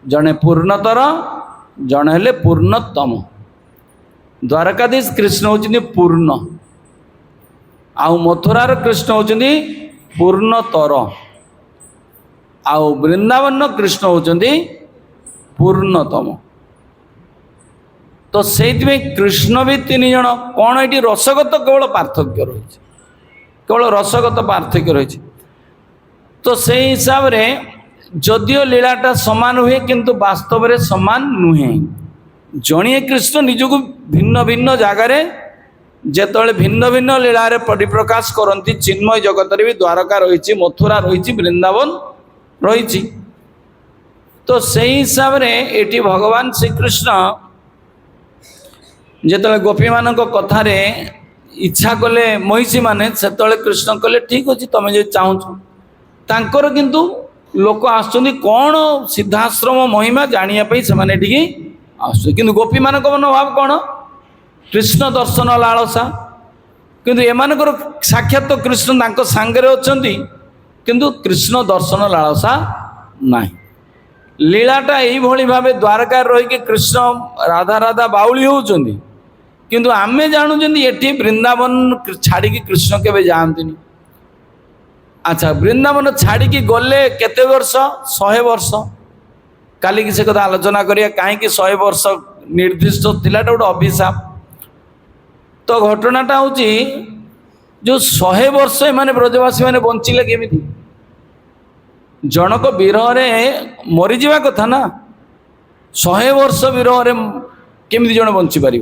जड़े पूर्णतर जड़े हेले पूर्णतम द्वारकाधीश कृष्ण होचंदी पूर्ण आउ मथुरार कृष्ण होचंदी पूर्णतर आउ वृंदावन कृष्ण होचंदी पूर्णतम तो से कृष्ण भी तीन जन कौन ये रसगत केवल पार्थक्य रही केवल रसगत पार्थक्य रही तो से हिसाब रे जदिओ लीलाटा समान हुए किंतु वास्तव में समान नुहे जड़िए कृष्ण निजक भिन्न भिन्न जगार जिते भिन्न भिन्न लीलार परिप्रकाश करती चिन्मय जगत भी द्वारका रही मथुरा रही वृंदावन रही तो से हिसाब रे एटी भगवान श्रीकृष्ण जिते गोपी मान कथार इच्छा कले महिषी माने से कृष्ण कले ठीक अच्छे तुम जो चाहूँ तांकर किंतु लोक आसुच्च कौन सिद्धाश्रम महिमा जानापी से आस कि गोपी मान मनोभाव कौन कृष्ण दर्शन लालसा किंतु एमानकर साक्षात तो कृष्ण सांगे अच्छा किंतु कृष्ण दर्शन लालसा ना लीलाटा यही भाव द्वारका रही कृष्ण राधा राधा बाउली होउचंदी किंतु आमे जानू ये वृंदावन छाड़ी कृष्ण केवे जाती अच्छा वृंदावन छाड़ी गले केते वर्ष 100 वर्ष काली की से कथा आलोचना करिया कहीं 100 वर्ष निर्दिष्ट थिला गोटे अभिशाप तो घटनाटा हूँ जो 100 वर्ष एमाने ब्रजवासी मैंने बंचिले केमिति जनक विरह मरीजा कथा ना 100 वर्ष विरह केमिति जन बंची पार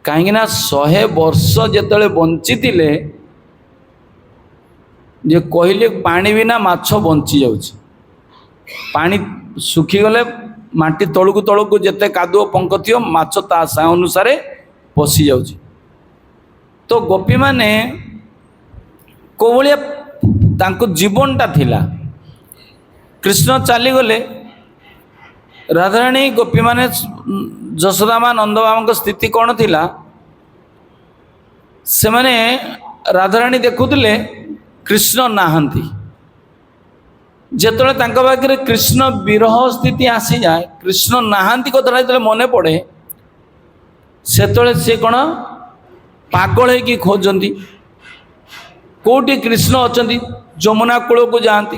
कहीं 100 वर्ष जिते बंची जे कहले पानी बिना माछ बंची जाउछि पानी सुखीगले माटी तलू जिते कादुओ पंक थी माछ ता अनुसार पशि जाउछि तो गोपी माने कोवलिया तांको जीवनटा थिला कृष्ण चली गले राधाराणी गोपी माने जशोदामा नंदबाबा स्थिति कौन थिला से माने राधाराणी देखुले कृष्ण नाहंती जेतले तांका पाखरे कृष्ण विरह स्थिति आसी जाए कृष्ण नाहंती कथा जो मन पड़े सेतले से कौन पागल है कि खोजती कोटी कृष्ण अच्छा जमुना कूल को जाती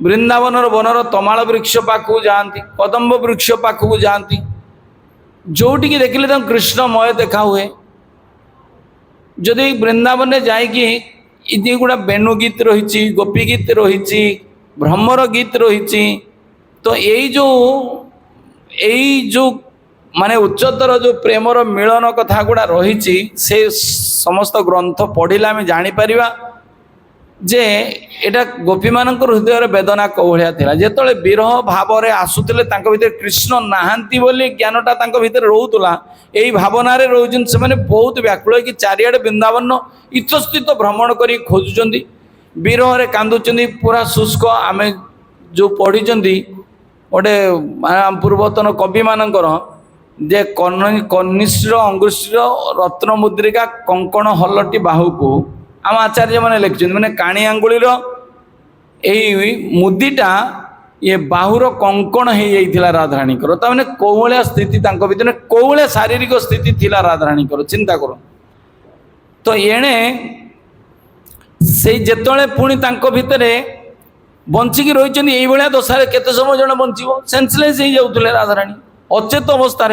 वृंदावन वनर तमाल वृक्ष पाखक जाती कदम्ब वृक्ष पाखक जाती जोटिकी देखिले कृष्णमय देखा हुए जदि वृंदावन में जाइए गुड़ा वेणु गीत रही गोपी गीत रही भ्रमर गीत रही तो यही जो माने उच्चतर जो प्रेमर मिलन कथा गुड़ा रही से समस्त ग्रंथ पढ़िला आम जापर जे एटा गोपी मान हृदय वेदना कौलिया था जिते विरह भाव आसुले भीतर कृष्ण नाहांती बोली ज्ञानटा भीतर रोला यही भावना रोचन से बहुत व्याकुल कि चारिआडे वृंदावन इतस्थित भ्रमण कर खोजुंट विरह कांदुंट पूरा शुष्क आम जो पढ़ी गोटे पूर्वतन कवि मानकर जे कनिष्ठ अंगुष्ठीर रत्न मुद्रिका कंकण हलटी बाहू को आम आचार्य मैंने लिखिं मैंने काणी आंगुलीर यही मुदीटा ये बाहुर कंकण हो जाता राधाराणी तमें कौलिया स्थिति भीतर कौलिया शारीरिक स्थिति थिला राधाराणी चिंता कर तो एणे से जिते पुणी भितर बंचिकी रही यही भाया दशा केते समय जन बंचो सेन्सलेस हो जाते राधाराणी अचेत अवस्था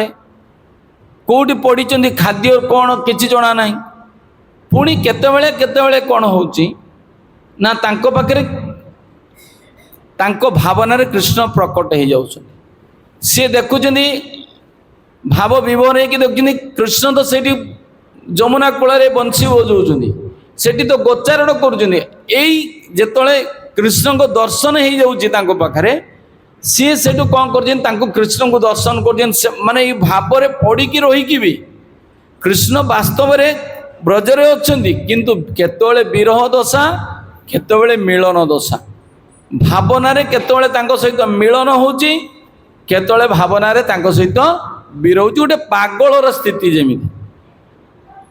कौटी पड़ी खाद्य कौन किसी जना ना पुणी केतबेले कौन होची ना तांको पाखरे तांको भावना कृष्ण प्रकट हो जाउछन सी देखुं भाव विभोर हो देखुं कृष्ण तो सेठी जमुना कूल बंशी बजाऊँ सेठी तो गोचारण करें कृष्ण को दर्शन हो जाऊँ पाखे सी से कौन कर कृष्ण को दर्शन कर माने भाव पड़ी रहीकि भी कृष्ण वास्तव में ब्रजरे अच्छा किंतु केतबेले विरह दशा केतबेले मिलन दशा भावना केतबेले सहित मिलन होची केतबेले भावना सहित विरह गोटे पागलर स्थिति जमी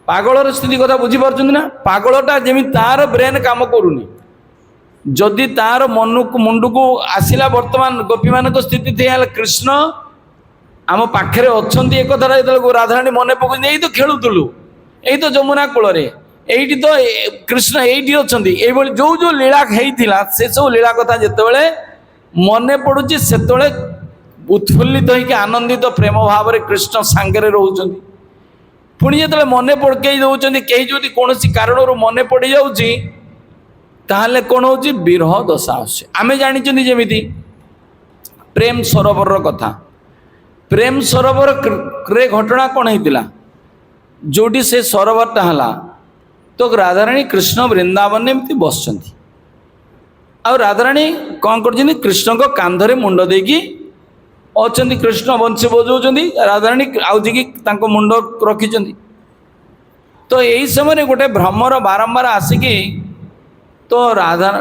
पागलर स्थिति कथा बुझीपार ना पागलटा जमी तार ब्रेन काम करूनी जदि तार मन को मुंड को आसला वर्तमान गोपी मान स्थिति थी कृष्ण आम पाखे अच्छा एक कथा जो राधाराणी मन पक यही तो खेलुलु यही तो जमुना कूल यही तो कृष्ण यही अच्छा जो जो लीला होता से सब लीला कथा जिते मन पड़ुची से उत्फुल्लित होकर आनंदित प्रेम भाव में कृष्ण सांगे रोच पुणी जो मन पड़कई दौरान कहीं जो कौन कारण मन पड़ जाऊँगी ताहले कौन हो विरह दशा आम जानी जमी प्रेम सरोवर कथा प्रेम सरोवर रे घटना कौन होता जोटी से सरोवरटा है तो राधाराणी कृष्ण वृंदावन एमती बस आ राधाराणी कौन कर कृष्ण को कांधरे मुंड देकी अच्छा कृष्ण बंशी बजाऊँ राधाराणी आउक मुंड रखी तो यही समय गोटे भ्रमर बारंबार आसिकी तो राधा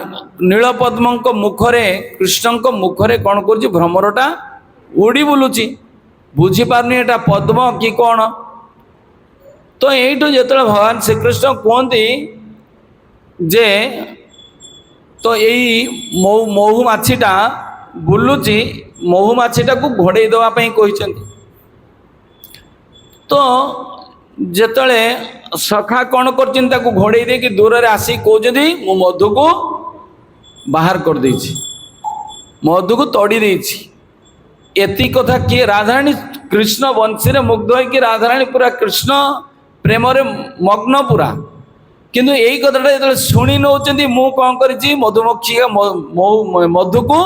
नीलपद्म मुखरे कृष्ण मुखरे कौन कर भ्रमरटा उड़ी बुलुची बुझीपारनी एटा पद्म कि कौन तो यही जो भगवान श्रीकृष्ण कहते जे तो यही महू माछीटा बुलुची महू माछीटा को घोड़े देवाई कहते तो जेतले सखा कौन कर घोड़े दे कि दूर से आसिक कहते मु मधु को बाहर कर देछि मधु को तोड़ी देछि एति कथा किए राधाराणी कृष्ण वंशी रे मुग्ध होइकि राधाराणी पूरा कृष्ण प्रेम रे मग्न पूरा किंतु यही कथाटा जो शुणी नौकरी मु कौन करी मधुमक्षी मधु को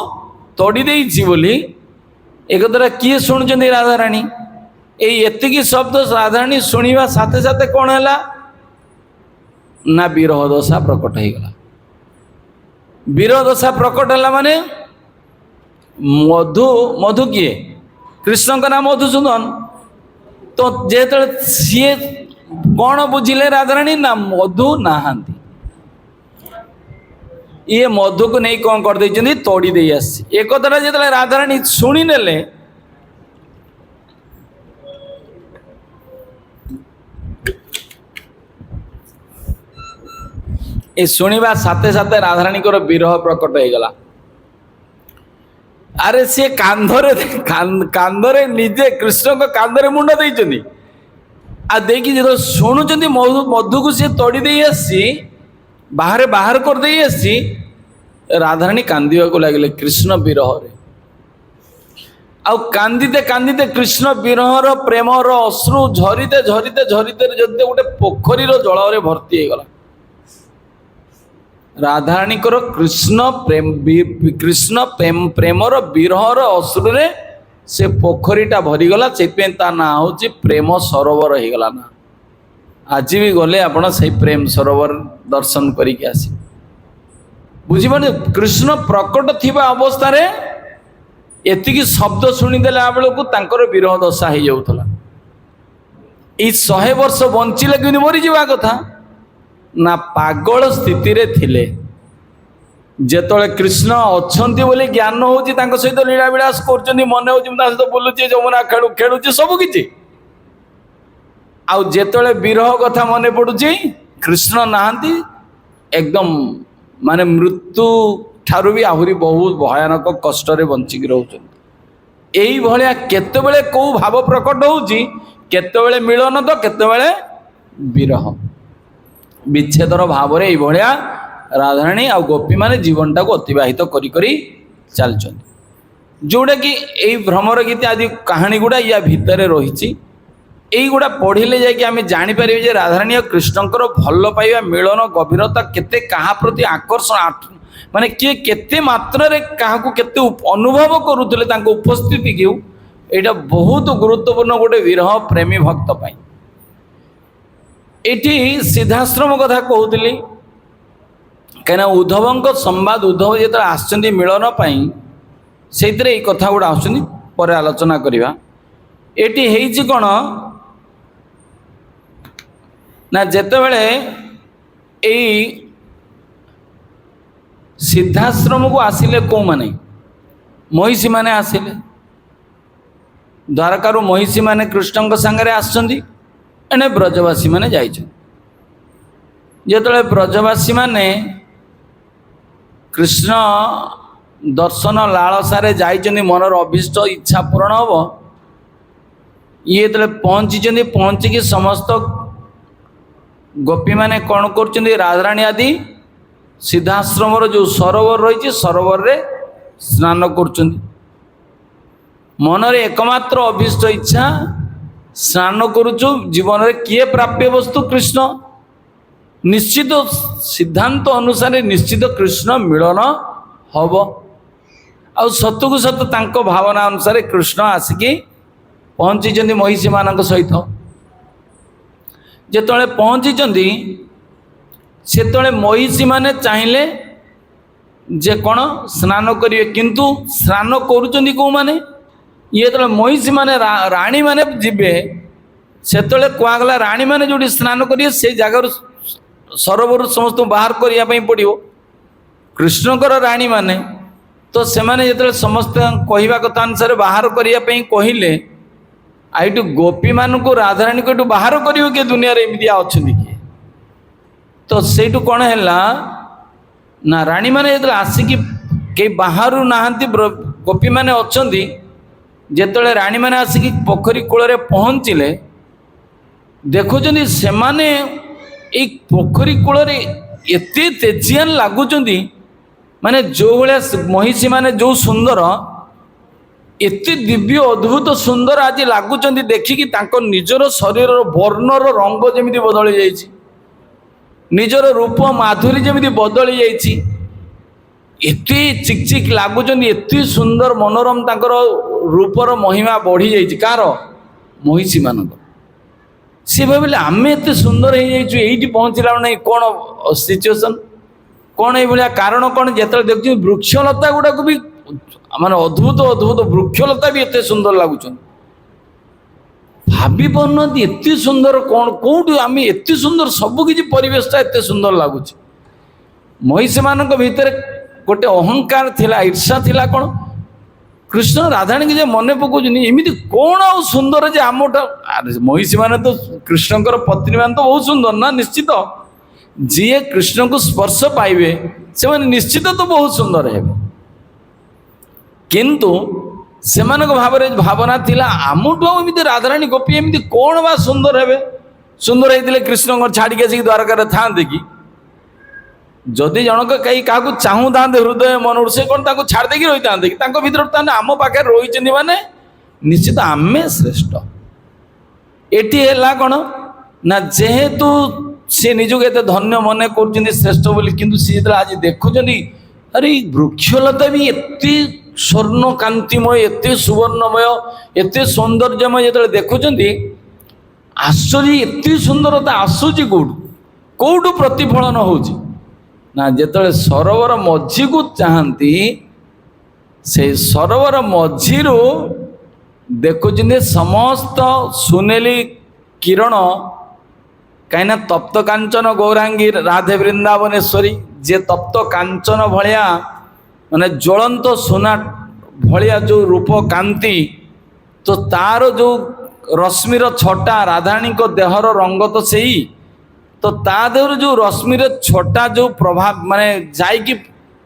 तोड़ी देइछि बोली एक कथाटा किए शुणुचंदी राधाराणी एतिकी शब्द राधाराणी शुणिबा साथे साथे कौन है ना विरह दशा प्रकट हो गला। विरह दशा प्रकट है माने मधु मधु किए कृष्ण का नाम मधुसूदन तो जेते सी कौन बुझिले राधाराणी ना मधु नहांती ये मधु को नहीं कौन कर देइछन्ती तोड़ी दे आसी एक कथाटा जेते राधाराणी शुणी नेले ये शुणिबा साथे साथे राधाराणी को विरह प्रकट हो गला। अरे सी कांधरे निजे कृष्ण को कांधरे मुंड देइछन्ती आ देखी जो शुणुचंती मधु को सी तोड़ी दे आसी बाहर कर दे आसी राधाराणी कांदिबा को लगे कृष्ण विरह रे आ कांदीते कांदीते कृष्ण विरहर प्रेमर अश्रु झरीते झरीते झरीते जदि गोटे पोखरीर जल रे भर्ती हो गला। राधाराणी कृष्ण प्रेमर विरहर अश्रु रे से पोखरीटा भरीगला से ना हूँ प्रेम सरोवर हो गला ना आज भी गले आपण से प्रेम सरोवर दर्शन करके आसी बुझीपारे कृष्ण प्रकट थिबा अवस्था रे एतिकी शब्द शुणीदेला बेलू तांकर विरह दशा हो जाऊला। ये 100 वर्ष बंचिले कि मरी जावा कथा ना पागल स्थिति रे थिले जेतले कृष्ण अछंती बोली ज्ञान होची तांको सहित लीला विलास करचंदी मने होची ता सहित बोलुची जमुना खेलुची सब किछि आउ जेतले विरह कथा मने पडुची कृष्ण नहांती एकदम माने मृत्यु ठारू भी आहुरी बहुत भयानक कष्ट रे बंचिक रहउचंदी। एई भलिया केतेबेले को भाव प्रकट होची केतेबेले मिलन तो केतेबेले विरह विच्छेदर भाव रे एई भलिया राधाराणी आ गोपी माने जीवनटा को अतिबाहित करी करी चलचंदी जोड़ा कि एई भ्रमर गीत आदि कहानी गुड़ा या भितरे रहिची एई गुड़ा पढ़िले जाय कि आमे जानि परिबे जे राधाराणी और कृष्णकर भल पाइबा मिलन गभीरता केते कहा प्रति आकर्षण माने किए केते मात्रा रे कहा को केते अनुभव करूतले तांको उपस्थिति कि एटा बहुत गुरुत्वपूर्ण गोटे विरह प्रेमी भक्त पाई। एठी सिद्धाश्रम कथा कहूतली कहीं उद्धव संवाद उद्धव जो आसचंदी मिलन से कथा गुड़ा आसुनी पर आलोचना करवा। एटी हेइछि कोन ना जेतेबेले एई सिद्धाश्रम को आसिले को माने महिषी माने आसिले द्वारकारु महिषी माने कृष्ण सांगे आसचंदी एने ब्रजवासी माने जाइछन जेतेबेले ब्रजवासी माने कृष्ण दर्शन लालसारे जाइछन्ती मनर अभिष्ट इच्छा पूर्ण हम ये तो पहुँची पहुँचिकी समस्त गोपी माने कौन कर राधाराणी आदि सिद्धाश्रम जो सरोवर रही सरोवर रे स्नान कर मनरे एकमात्र अभिष्ट इच्छा स्नान करुचु जीवन रे किए प्राप्य वस्तु कृष्ण निश्चित सिद्धांत अनुसार निश्चित कृष्ण मिलन हम आ सतु सत तांको भावना अनुसार कृष्ण आसिकी पहुँची महिषी मान सहित जेतले पहुँची से महिषी माने चाहिए जे कौन स्नान करिवे किंतु स्नान करुचंदी को माने ये तो महिषी माने राणी माने जीवे से कहगला राणी माने जो स्नान करिवे से जगार सरोवर समस्त बाहर करने पड़ो कृष्णकर राणी माने तो से माने जो समस्त कहवा कथा अनुसार बाहर करने कहले आईटू गोपी मान को राधाराणी को बाहर कर किए दुनिया एमती अच्छा किए तो सेठू कौन है ना राणी माने जो आसिकी कई बाहर नहांती गोपी माने अच्छा जेतले राणी माने आसिकी पोखरी कूल पहुँचले देखुं से माने एक पोखरी कूल एते तेजियान लगुच माने जो भाया महिषी माने जो सुंदर एते दिव्य अद्भुत सुंदर आज लगुच देखिकी निजर शरीर वर्णर रंग जमी बदली जाइए, निजर रूप माधुरी जमी बदली जाइए, एते चिकचिक लगुच, एते सुंदर मनोरम तांकर रूपर महिमा बढ़ी जाइए। कार महिषी मान सी भाविले आम एत सुंदर हो पहुँचला ना कौन सिचुएसन कौन ये कारण कौन जो देखिए वृक्षलता गुड़ाक भी माने अद्भुत अद्भुत वृक्षलता भी एते सुंदर लगुच, भाभी पार एत सुंदर कौन कौट आम एत सुंदर सबकि परिवेशटा एत सुंदर लगुच। महिषी मान भितर गोटे अहंकार थिला, ईर्षा थिला, कौन कृष्ण राधाणी की मन पकाउनी एमती कौन आ सुंदर जे आमटा महिषी मान तो कृष्णकर पत्नी मान तो बहुत सुंदर ना, निश्चित जी कृष्ण को स्पर्श पाइबे से निश्चित तो बहुत सुंदर है, किंतु सेमान भाव भावना थिला आमठू एमती राधाराणी गोपी एमती कौन बा सुंदर हे, सुंदर होते कृष्ण छाड़ी आसिक द्वारकार था कि जदि जनक कहीं क्या चाहू था हृदय मन से कौन छाड़ देकी रही था भर आम पाखे रही माने निश्चित आमे श्रेष्ठ। एटी है कौन ना जेहेतु सी निजक एत धन्य मन कर श्रेष्ठ बोली, किंतु सी जो आज देखुं अरे वृक्षलता भी एत स्वर्ण कांतिमय एत सुवर्णमय एत सौंदर्यमय जो देखुं आश्चर्य, एत सुंदरता आसूची कौटू कौटू प्रतिफलन होची ना जेतले सरोवर मझी को चाहती से सरोवर मझीरू देखुं समस्त सुनेली किरण कहीं तप्त कांचन गौरांगी राधे वृंदावनेश्वरी जे तप्त कांचन भलिया माने ज्वलंत सोना भलिया जो रूप कांति, तो तार जो रश्मिर छटा राधाणी को देहर रंग तो सही, तो ता देहर जो रश्मिर छटा जो प्रभाव माने जाइकी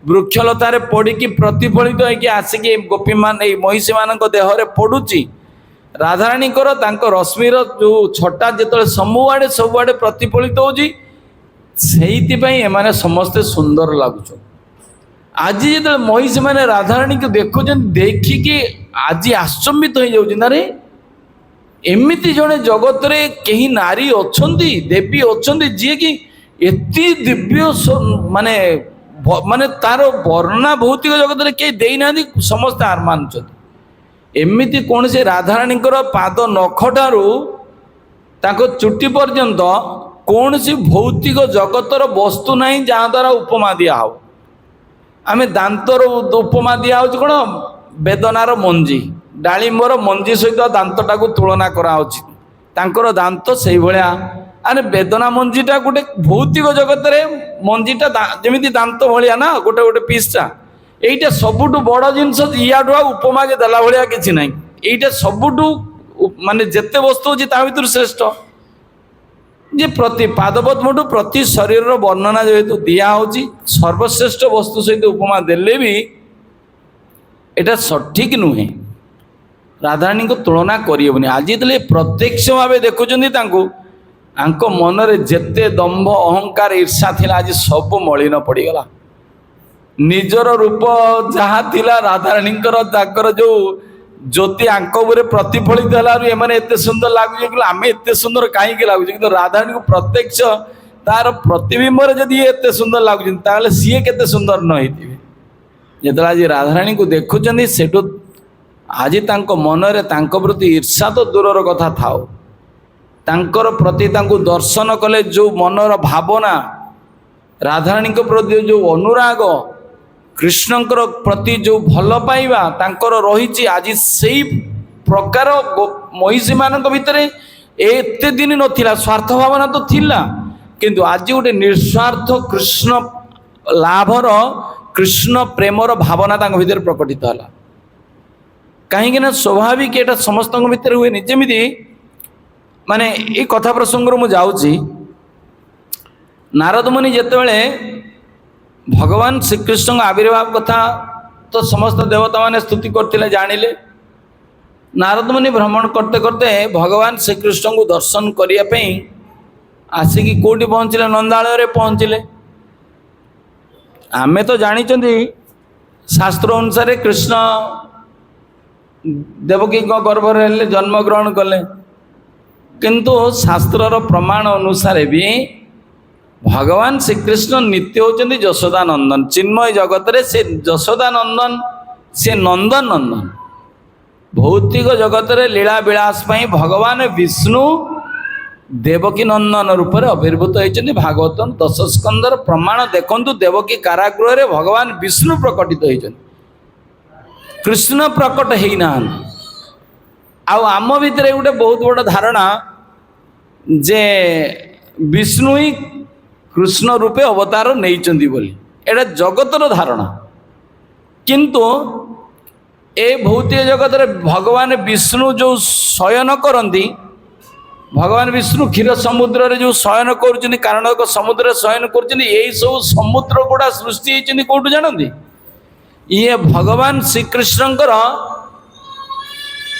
वृक्षलतार पड़ी प्रतिफलित होगी आसिक गोपी मान महिषी मान देहरे पड़ुची, राधाराणी रश्मिर जो छटा जो सबुआड़े प्रतिफलित होची, एमाने समस्ते सुंदर लगुच। आज जो महिषी मैंने राधाराणी को देखुं देखिकी आज आश्चर्यित हो जाए, एमती जड़े जगत रे कहीं नारी अच्छा देवी अच्छा जी कि एति दिव्य माने माने तार वर्णना भौतिक जगत रे कहीं देना समस्त हार मानुंट। एमती कौन से राधाराणी पाद नखठारू ताको चुटी पर्यंत कौन सी भौतिक जगतर वस्तु ना जहाँ द्वारा उपमा दिया हो, आम दांतर उपमा दिया हो कौन बेदनार मंजी डालिंबर मंजी सहित दांतटा को तुलना करार दांत से भाया अरे बेदना मंजीटा गोटे भौतिक जगत रे मंजीटा जमी दांत भाया ना गोटे गोटे पीसटा यहीटा सबुठु बड़ जिनस इयाडू उपमा के देला भाया कि ना, यहीटा सबुठु माने जेते वस्तु होची ता भितर श्रेष्ठ जे प्रति पादपद्मठू प्रति शरीर वर्णना जेहेतु दिया होची सर्वश्रेष्ठ वस्तु सहित उपमा देले भी एटा सठिक नुहे, राधाराणी को तुलना करेबनी। आज ये प्रत्यक्ष भाव देखुं मनरे जेते दंभ अहंकार ईर्षा थिला आज सब मलिन पड़गला, निजर रूप जहाँ थिला राधाराणी जो ज्योति आंकरे प्रतिफलित है एत सुंदर लगुच, आम एत सुंदर कहीं लगुच, कि राधाराणी को प्रत्यक्ष तार प्रतिबिंब जदि एत सुंदर लगुच सी के सुंदर नई जो आज राधाराणी को देखुं सेठू आज तांको मनरे तांको प्रति ईर्षा तो दूरर कथा थाओ, तांकर प्रति तांको दर्शन कले जो मनर भावना राधाराणी प्रति जो अनुराग कृष्णकर प्रति जो भल पाइबा तांकर रही आज से प्रकार महिषी मान भितर एते दिन नथिला स्वार्थ भावना तो थिला, किंतु आज गोटे निस्वार्थ कृष्ण लाभर कृष्ण प्रेमर भावना तांको भितर प्रकटित होला। कहीं स्वाभाविक एटा समस्त भितर हुए जमी माने ये कथा प्रसंग मु जाऊँगी नारद मुनि जितेबाला भगवान श्रीकृष्ण आविर्भाव कथा तो समस्त देवता माने स्तुति करते जानिले, नारद मुनि भ्रमण करते करते भगवान श्रीकृष्ण को दर्शन करने आसिकी कौटी पहुँचले नंदालय पहुँचले। आमे तो जानी शास्त्र अनुसार कृष्ण देवकी गर्भरे हेले जन्म ग्रहण कले किंतु शास्त्रर प्रमाण अनुसार भी भगवान श्रीकृष्ण नित्य होचंदी यशोदा नंदन चिन्मय जगत रे से यशोदा नंदन से नंदन नंदन भौतिक जगत रे लीला विलास पई भगवान विष्णु देवकी नंदन रूप में आविर्भूत होती भागवतम 10 स्कंदर प्रमाण देखंतु देवकी कारागृह रे भगवान विष्णु प्रकटित होती कृष्ण प्रकट है ना आम भितर गोटे बहुत बड़ धारणा जे विष्णु ही कृष्ण रूपे अवतार नहीं बोली एटा जगतर धारणा किंतु ए भौतिक जगत रे भगवान विष्णु जो शयन करती भगवान विष्णु क्षीर समुद्र रे जो शयन कर कारण समुद्र शयन कर सब समुद्र गुड़ा सृष्टि होती कौटू जानती ये भगवान श्रीकृष्णकर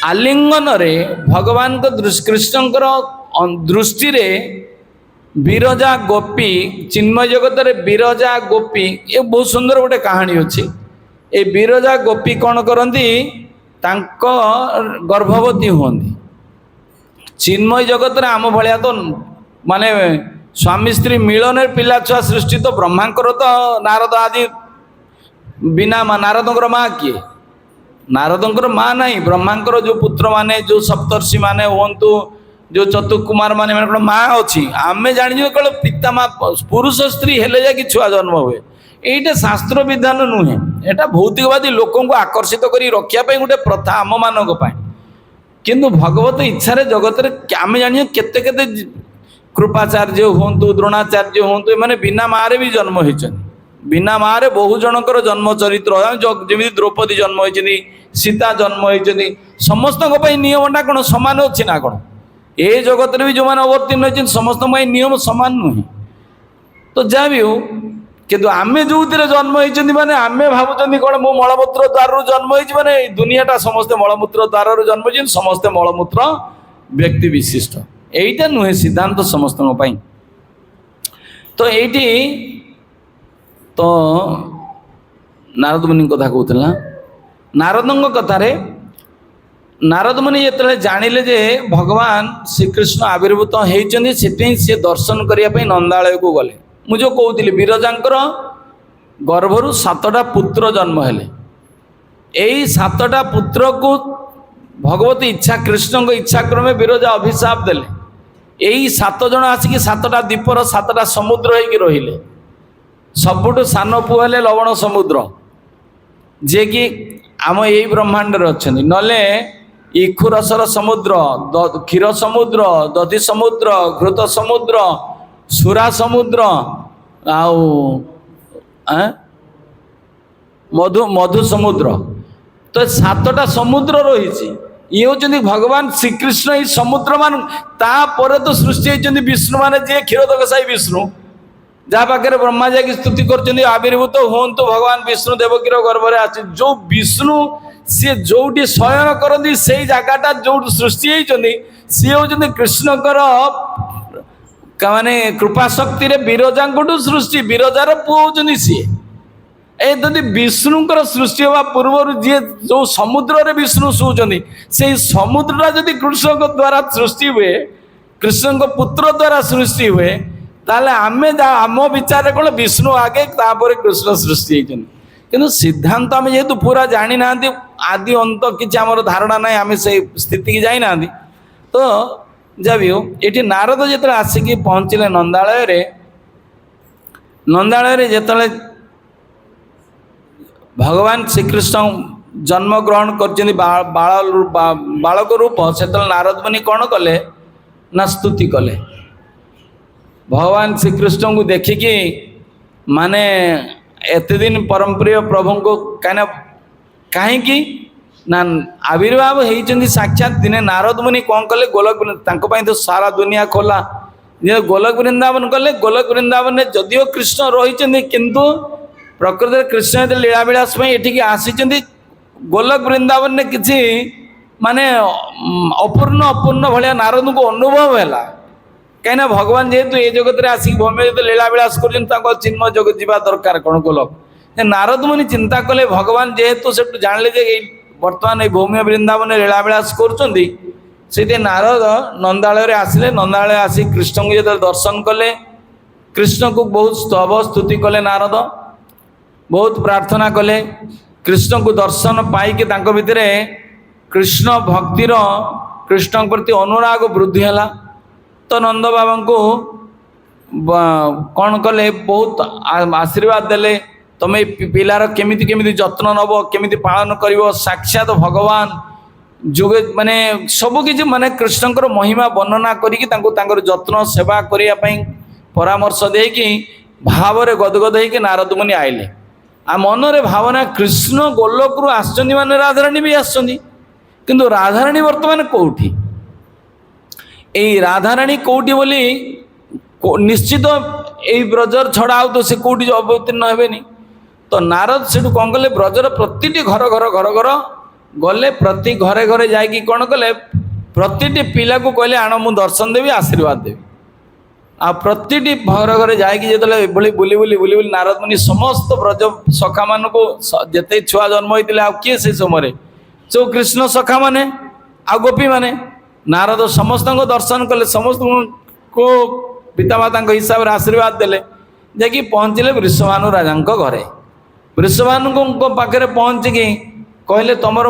आलिंगन रे भगवान को कृष्णकर दृष्टि रे बिरजा गोपी चिन्मय जगत रे बिरजा गोपी ये बहुत सुंदर गोटे कहानी अच्छी ये बिरजा गोपी कौन करती गर्भवती हुंदी चिन्मय जगत रे आम भाया तो माने स्वामी स्त्री मिलन पिला छुआ सृष्टि तो ब्रह्मांकर तो नारद आदि बिना माँ नारदंकर माँ किए नारदंकर माँ नहीं ब्रह्मांकर जो पुत्र माने जो सप्तर्षि माने हुंतु जो चतुकुमार माने माँ अच्छी आम जानी कल पिता माँ पुरुष स्त्री हेले जाकि छुआ जन्म हुए ये शास्त्र विधान नुहे यहाँ भौतिकवादी लोक आकर्षित कर रखापी गोटे प्रथा आम मानक किंतु भगवत इच्छा जगत आम जानी केते केते कृपाचार्य हूँ द्रोणाचार्य हूँ ये बिना माँ रे भी जन्म होती बिना माँ रे बहु जनकर जन्म चरित्र जमी द्रौपदी जन्म होती सीता जन्म होती समस्त नियमटा कौन सामान अच्छी ना कौन ये जगत भी जो मैंने अवतीर्ण होती समस्त नियम सामान नुहे तो जहाँ भी हो किंतु आमे जो जन्म होती माने आमे भावुं कौन मो मलमूत्र द्वार जन्म होती माने दुनियाटा समस्ते मलमूत्र द्वार जन्म होती समस्ते मलमूत्र व्यक्ति विशिष्ट यहीटा नुहे सिद्धांत समस्त तो ये तो नारद मुनि कथा कहूला नारदों कथार नारद मुनि जो जानिले जे भगवान श्रीकृष्ण आविर्भूत होती से दर्शन करने नंदालय को गले मुझे कहूली बिरजांकर गर्भरु 7टा पुत्र जन्म हेले यही 7टा पुत्र को भगवती इच्छा कृष्ण को इच्छा क्रमे बिरजा अभिशाप देले यही 7 जन आसिक 7टा द्वीपर 7टा समुद्र होइकी रहिले सबुठ सान पु हेले लवण समुद्र जे कि आम यही ब्रह्मांड अच्छा नले इखुरसर समुद्र क्षीर समुद्र दधि समुद्र घृत समुद्र सुरा समुद्र आउ मधु मधु समुद्र तो 7टा समुद्र रही ये होती भगवान श्रीकृष्ण ये समुद्र मान तापर तो सृष्टि होती विष्णु माने जे क्षीरोदकसाई विष्णु जहाँ पाखे ब्रह्मा जाकि स्तुति कर आविर्भूत हूँ भगवान विष्णु देवकीर गर्भरे आस जो विष्णु सी जोटी शयन करती से जगटा जो सृष्टि होती सी हूँ कृष्णकर माने कृपा शक्ति रे बिरजा सृष्टि बिरजार पुओ होती सी यदि विष्णुकर सृष्टि हवा पूर्व जी जो समुद्र रे विष्णु शुचंदी से समुद्रटा जदि कृष्ण द्वारा सृष्टि हुए कृष्ण को पुत्र द्वारा सृष्टि हुए ताले आमे आम विचार कौन विष्णु आगे तापर कृष्ण सृष्टि होती किंतु सिद्धांत आम जेहेतु पूरा जानी ना आदि अंत किसी आम धारणा ना आम से स्थिति की जाई ना तो जब भी हो ये नारद जो आसिक पहुँचले नंदालय जिते भगवान श्रीकृष्ण जन्म ग्रहण कर बालक रूप से नारद मुनि कौन कले ना स्तुति कले भगवान श्रीकृष्ण को देखिकी माने एते दिन परम प्रिय प्रभु को कहीं ना आविर्भाव होती साक्षात दिने नारद मुनि कौन कले गोलक तो सारा दुनिया खोला गोलक वृंदावन कले गोलक वृंदावन में जदिव कृष्ण रही किंतु प्रकृत कृष्ण लीला विलास ये आसी गोलक वृंदावन में किसी माने अपूर्ण अपूर्ण भाया नारद को अनुभव है कहीं भगवान जेहेतु ये जगत में आसिक भूमि जो लीला विलास कर चिन्मय जगत जावा दरकार कौन गोलक नारद मुनि चिंता कले भगवान जेहेतु से जानले जे बर्तमान ये भौम्य वृंदावन लीलाविलास करुँच से नारद नंदालय आसिले नंदालय आसी कृष्ण को जो दर्शन कले कृष्ण को बहुत स्तव स्तुति कले नारद बहुत प्रार्थना कले कृष्ण को दर्शन पाई भितर कृष्ण भक्तिर कृष्ण प्रति अनुराग वृद्धि है तो नंद बाबा को कौन कले बहुत आशीर्वाद देले तुम्हें पिलार केमिति केमिति जत्न नब केमिति पालन कर साक्षात भगवान जुगे माने सबकि माने कृष्णकर महिमा वर्णना करी जत्न सेवा करने परामर्श देकी भाव में गदगद होकर नारद मुनि आइले आ मनरे भावना कृष्ण गोलोक रु आसछन्ती माने राधाराणी भी आसछन्ती किंतु राधाराणी वर्तमान कोठी एई राधाराणी कोठी बोली निश्चित यही ब्रजर छड़ा आउ तो से कौटी अवतीर्ण हेनी तो नारद से कौन कले ब्रजर प्रति घर घर घर घर गले प्रति घरे घरे जाकि कौन कले प्रति पिला को कहले आण मु दर्शन देवी आशीर्वाद देवी आ प्रति घर घरे जाकि जो बुली बुली बुली बुली नारद मुनि समस्त ब्रज सखा मान को जिते छुआ जन्म होते आ किए से समय जो कृष्ण सखा माने आ गोपी माने नारद समस्त दर्शन कले समस्त को पितामाता हिसाब से आशीर्वाद देले जाकि पहुँचले वृषभानु राजा घरे वृषभानु पाखे पहुँचिकी कहले तुमर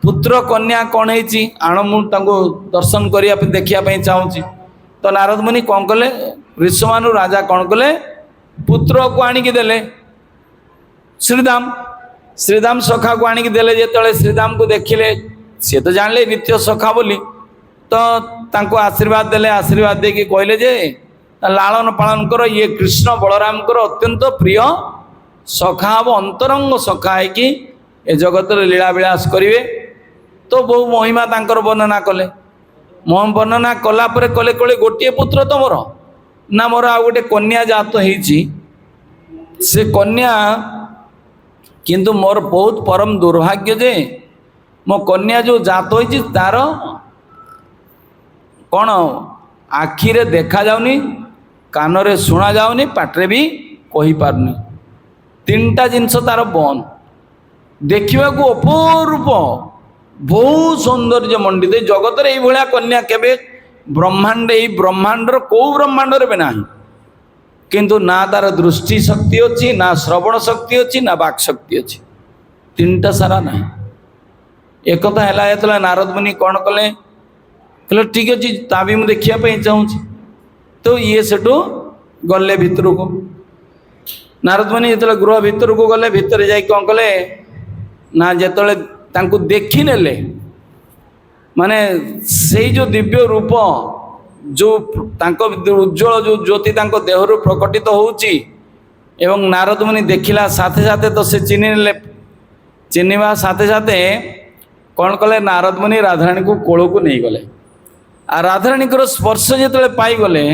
पुत्र कन्या कौन है आण मु दर्शन करने देखापी चाहूँगी तो नारद मुनि कौन कले वृषभानु राजा कौन कले पुत्र को आणिकी देले श्रीदाम श्रीदाम सखा को आणिकी देले जो श्रीदाम को देखिले सी तो जानले नित्य सखा बोली तो तांको आशीर्वाद देले आशीर्वाद देकी कहले जे लालन पालन कर ये कृष्ण बलराम कर अत्यंत प्रिय सखा हम अंतरंग सखा है कि ए जगत लीला विलास करेंगे तो बहु महिमा तांकर वर्णना कले वर्णना कलापर कले कले गोटे पुत्र तो मोर ना मोर आ गोटे कन्या जात होती से कन्या किंतु मोर बहुत परम दुर्भाग्य जे मो कन्या जो जात होती तार कौन आखिरे देखा जाऊनी कान रे शुणा जाऊनी पाटरे भी कही पारनी तीनटा जिनस तार बंद देखा अपूर्व बहुत सौंदर्य मंडित जगत ये भाया कन्या केबे ब्रह्मांड यही ब्रह्मांडर कौ ब्रह्मांड भी ना किंतु ना तार दृष्टि शक्ति अच्छी ना श्रवण शक्ति अच्छी ना बाक शक्ति अच्छी तीनटा सारा ना एक है जो नारद मुनि कौन कले कहले ठीक अच्छे ता भी मुझे देखापी चाहूँगी तो ये सेठू गले भितर को नारद मुनि जो गृह भितर को गले भितर जा कौन कले ना जो देखी नेले माने से जो दिव्य रूप जो उज्ज्वल जो ज्योति देहरु प्रकटित होउची एवं नारद मुनि देखिला साथे साथे तो से चिन्ह नेले चिन्हवा साथे साथे कौन कले नारद मुनि राधाराणी को कोल को नहीं गले आ राधाराणी स्पर्श जो पाईगले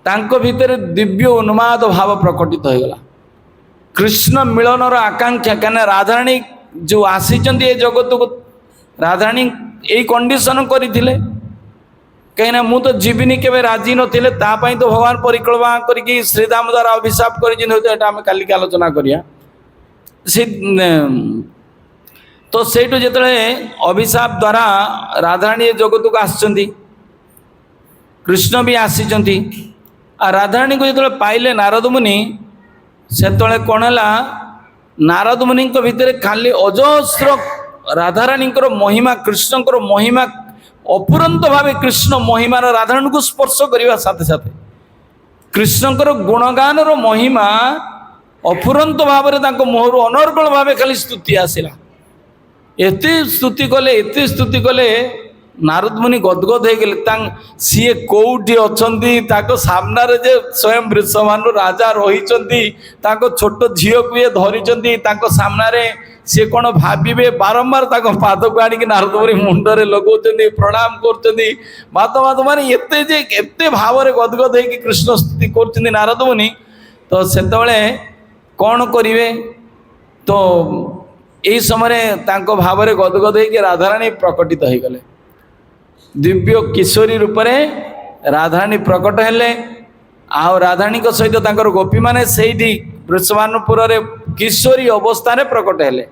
भितर दिव्य उन्माद भाव प्रकटित हो गला कृष्ण मिलनर आकांक्षा कहना राधाराणी जो आसी जगत को राधाराणी यही कंडीशन करते कहीं मु तो जीविनी के राजी नथिले तापाई तो भगवान परिक्रमा करके श्रीदाम द्वारा अभिशाप कर काली आलोचना करिया तो सेठू जो अभिशाप द्वारा राधाराणी जगत को आसचंती कृष्ण भी आसी आ राधाराणी को जो पाइले नारद मुनि से कौन है नारद मुनि भितर खाली अजस्र राधाराणी महिमा कृष्णकर महिमा अपुरंत भाव कृष्ण महिमार राधाराणी को स्पर्श करने साथे साथे कृष्णकर गुणगान महिमा अपुरंत भाव मुहर अनर्गल भाव खाली स्तुति आसला एते स्तुति कले नारद मुनि गदगद हो गले सी कौटी अच्छा सामने जे स्वयं वृषभानु राजा रही छोट झील को ये धरी सामने सी कौन भावे बारंबार पाद को आनिक नारद मुनि मुंडे लगौं प्रणाम कर माने एते भाव गदगद हो कृष्ण स्तुति कर नारद मुनि तो से कौन करेंगे तो यही समय भाव गदगद हो राधाराणी प्रकटित हो गले दिव्य किशोरी रूप में राधाराणी प्रकट हेले आ राधाराणी सहित गोपी माने से वृषभानुपुर किशोरी अवस्था प्रकट हेले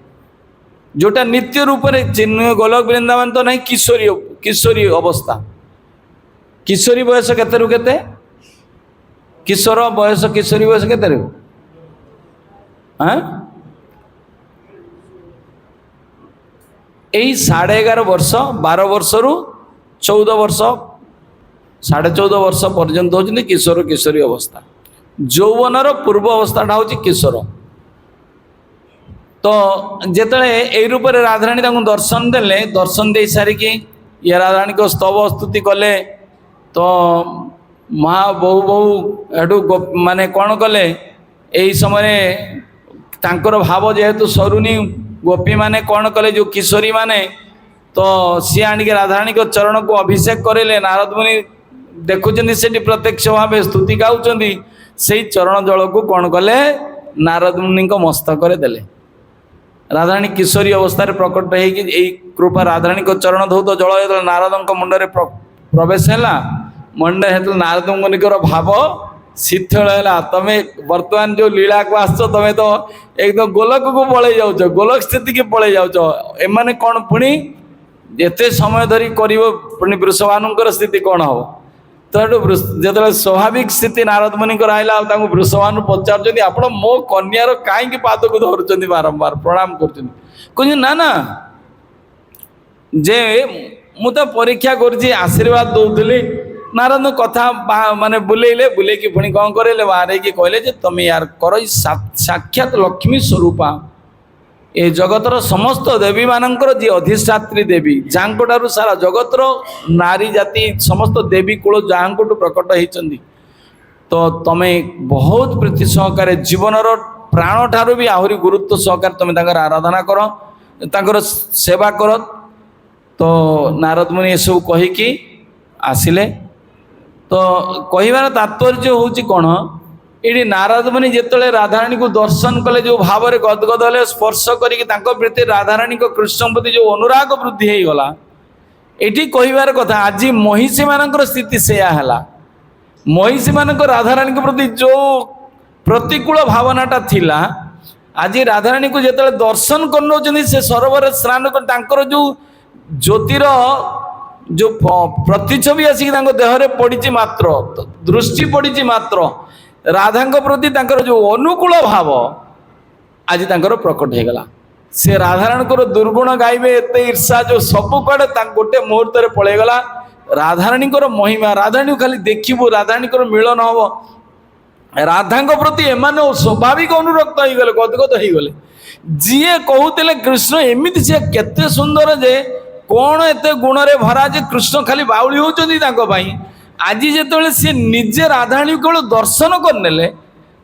जोटा नित्य रूप से चिन्ह गोलक वृंदावन तो नहीं किशोरी किशोरी अवस्था किशोरी बयस केते केते किशोर बयस किशोरी बयस केते हाँ यही 11.5 वर्ष 12 वर्ष रु 14 वर्ष 14.5 वर्ष पर्यंत होती किशोर किशोरी अवस्था यौवनर पूर्व अवस्थाटा हूँ किशोर तो जिते यही रूप में राधाराणी दर्शन देले दर्शन दे सारिकी ये राधाराणी को स्तव स्तुति कले तो महा बहु बहु एठू माने कौन कले यही समय तांकर भाव जेहेतु सरुनी गोपी माने कौन कले जो किशोरी माने तो सी आणिक राधाराणी को चरण को अभिषेक करेले नारद मुनि देखुं से प्रत्यक्ष भाव स्तुति गाँव से चरण जल को कौन कले नारद मुनि मस्तक देले राधाराणी किशोरी अवस्था प्रकट होगी कृपा राधाराणी को चरण धौत जल जो नारद मुंडे प्रवेश है मंडे हेतु नारद मुनिकर भाव शीतल है तमें वर्तमान जो लीला को आस तमें तो एकदम गोलक को पलि जाऊच गोलक स्थिति की पलि जाऊच एमाने कौन पुणी एते समय धरी कर पुणी वृषभानुकर स्थिति कौन हम तो जो स्वाभाविक स्थिति नारद मुनि आईला वृषभानु पचार आप मो कन्यार कहीं पाद को धरुंच बारंबार प्रणाम कर ना ना जे मु तो परीक्षा कर आशीर्वाद दौली नारद कथा माने बुलेले बुले कि पुणी कौन करे बाहर कि कहले तुम यार कर साक्षात लक्ष्मी स्वरूपा ए जगतर समस्त देवी मानकर जी अधिष्ठात्री देवी जहाँ सारा जगतर नारी जाति समस्त देवी कूल जहाँ प्रकट होती तो तुम बहुत प्रीति सहकार जीवन प्राण ठारू भी आहरी गुरुत्व सहकार तुम आराधना कर सेवा कर तो नारद मुनि ये सब कहीकि आसिले तो कहबार तात्पर्य हूँ कौन ये नारद मुनि जिते राधाराणी को दर्शन कले जो भाव में गदगद हेले स्पर्श करके राधाराणी को कृष्ण प्रति जो अनुराग वृद्धि हो गला ये कहबार कथा आज महिषी मान स्थिति सेया है महिषी मान राधाराणी के प्रति जो प्रतिकूल भावनाटा थिला आज राधाराणी को जिते दर्शन कर सरोवर स्नान कर जो ज्योतिर जो प्रतिच्छवि आसिक देहरे पड़ी मात्र दृष्टि पड़ी मात्र राधा प्रति जो अनुकूल भाव आज प्रकट हो गला से राधाराणी दुर्गुण गाइबे एत ईर्षा जो सब कड़े गोटे मुहूर्त पलैगला राधाराणी महिमा राधाराणी खाली देखू राधाराणी मिलन हम राधा प्रति एम स्वाभाविक अनुरक्त हो गले गदगद हो गले जी कहते कृष्ण एमती सी केते सुंदर जे कौन एत गुण रे भरा जे कृष्ण खाली बाउली होती आज जिते सी निजे राधाराणी केवल दर्शन करने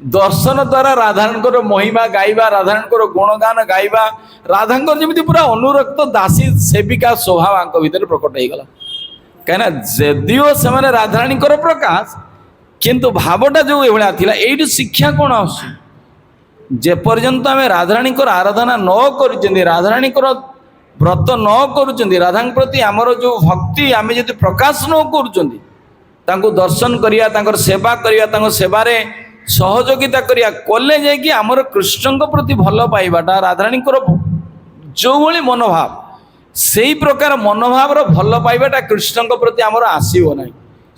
दर्शन द्वारा राधाराणी महिमा गाइबा राधाराणी गुणगान गाइबा राधा जमी पूरा अनुरक्त दासी सेविका स्वभाव भितर प्रकट हो गला कहीं जदिओ से राधाराणी प्रकाश किंतु भावटा जो ये शिक्षा कौन आपर्यंत आम राधाराणी आराधना न कर राधाराणी व्रत न कर राधा प्रति आमर जो भक्ति आम जो प्रकाश न कर दर्शन करिया सेवा करिया सेवारे सहयोगिता करिया कले जाकि आमर कृष्ण प्रति भल पाइबाटा राधाराणी जो भली मनोभाव से ही प्रकार मनोभाव भल पाइबाटा कृष्ण प्रति आमर आसब ना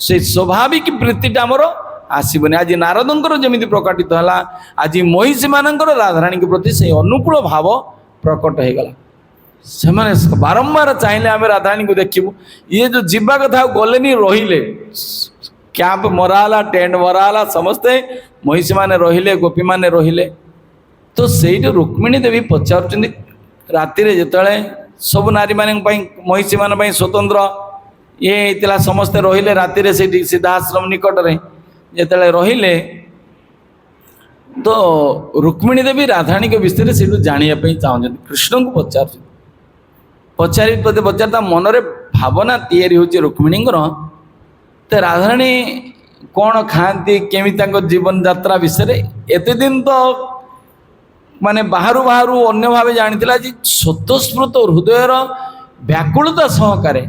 से स्वाभाविक प्रीतिटा आमर आसबनी आज नारदंकर जमी प्रकटित है आज महिषी मानकर राधाराणी के प्रति से अनुकूल भाव प्रकट हो गला से बारंबार चाहिए आम राधाराणी को देखू ये जो जीवा कथा गले रहिले कैंप मराला टेंट मराला समस्ते महिषी माने रहिले गोपी माने रहिले तो से रुक्मिणी देवी पचार राति जिते सब नारी मान महिषी मान स्वतंत्र ये होता समस्ते रहिले राति सिद्धाश्रम निकट में जिते रहिले तो रुक्मिणी देवी राधाराणी के विषय से जानापी चाहते कृष्ण को पचारि पचार मनरे भावना तैयारी होची रुक्मिणी तो राधाराणी कौन खाती केमी जीवन यात्रा विषय एत दिन तो माने बाहर बाहर अन्य भाव जानी स्वतस्फूर्त हृदयर व्याकुलता सहकार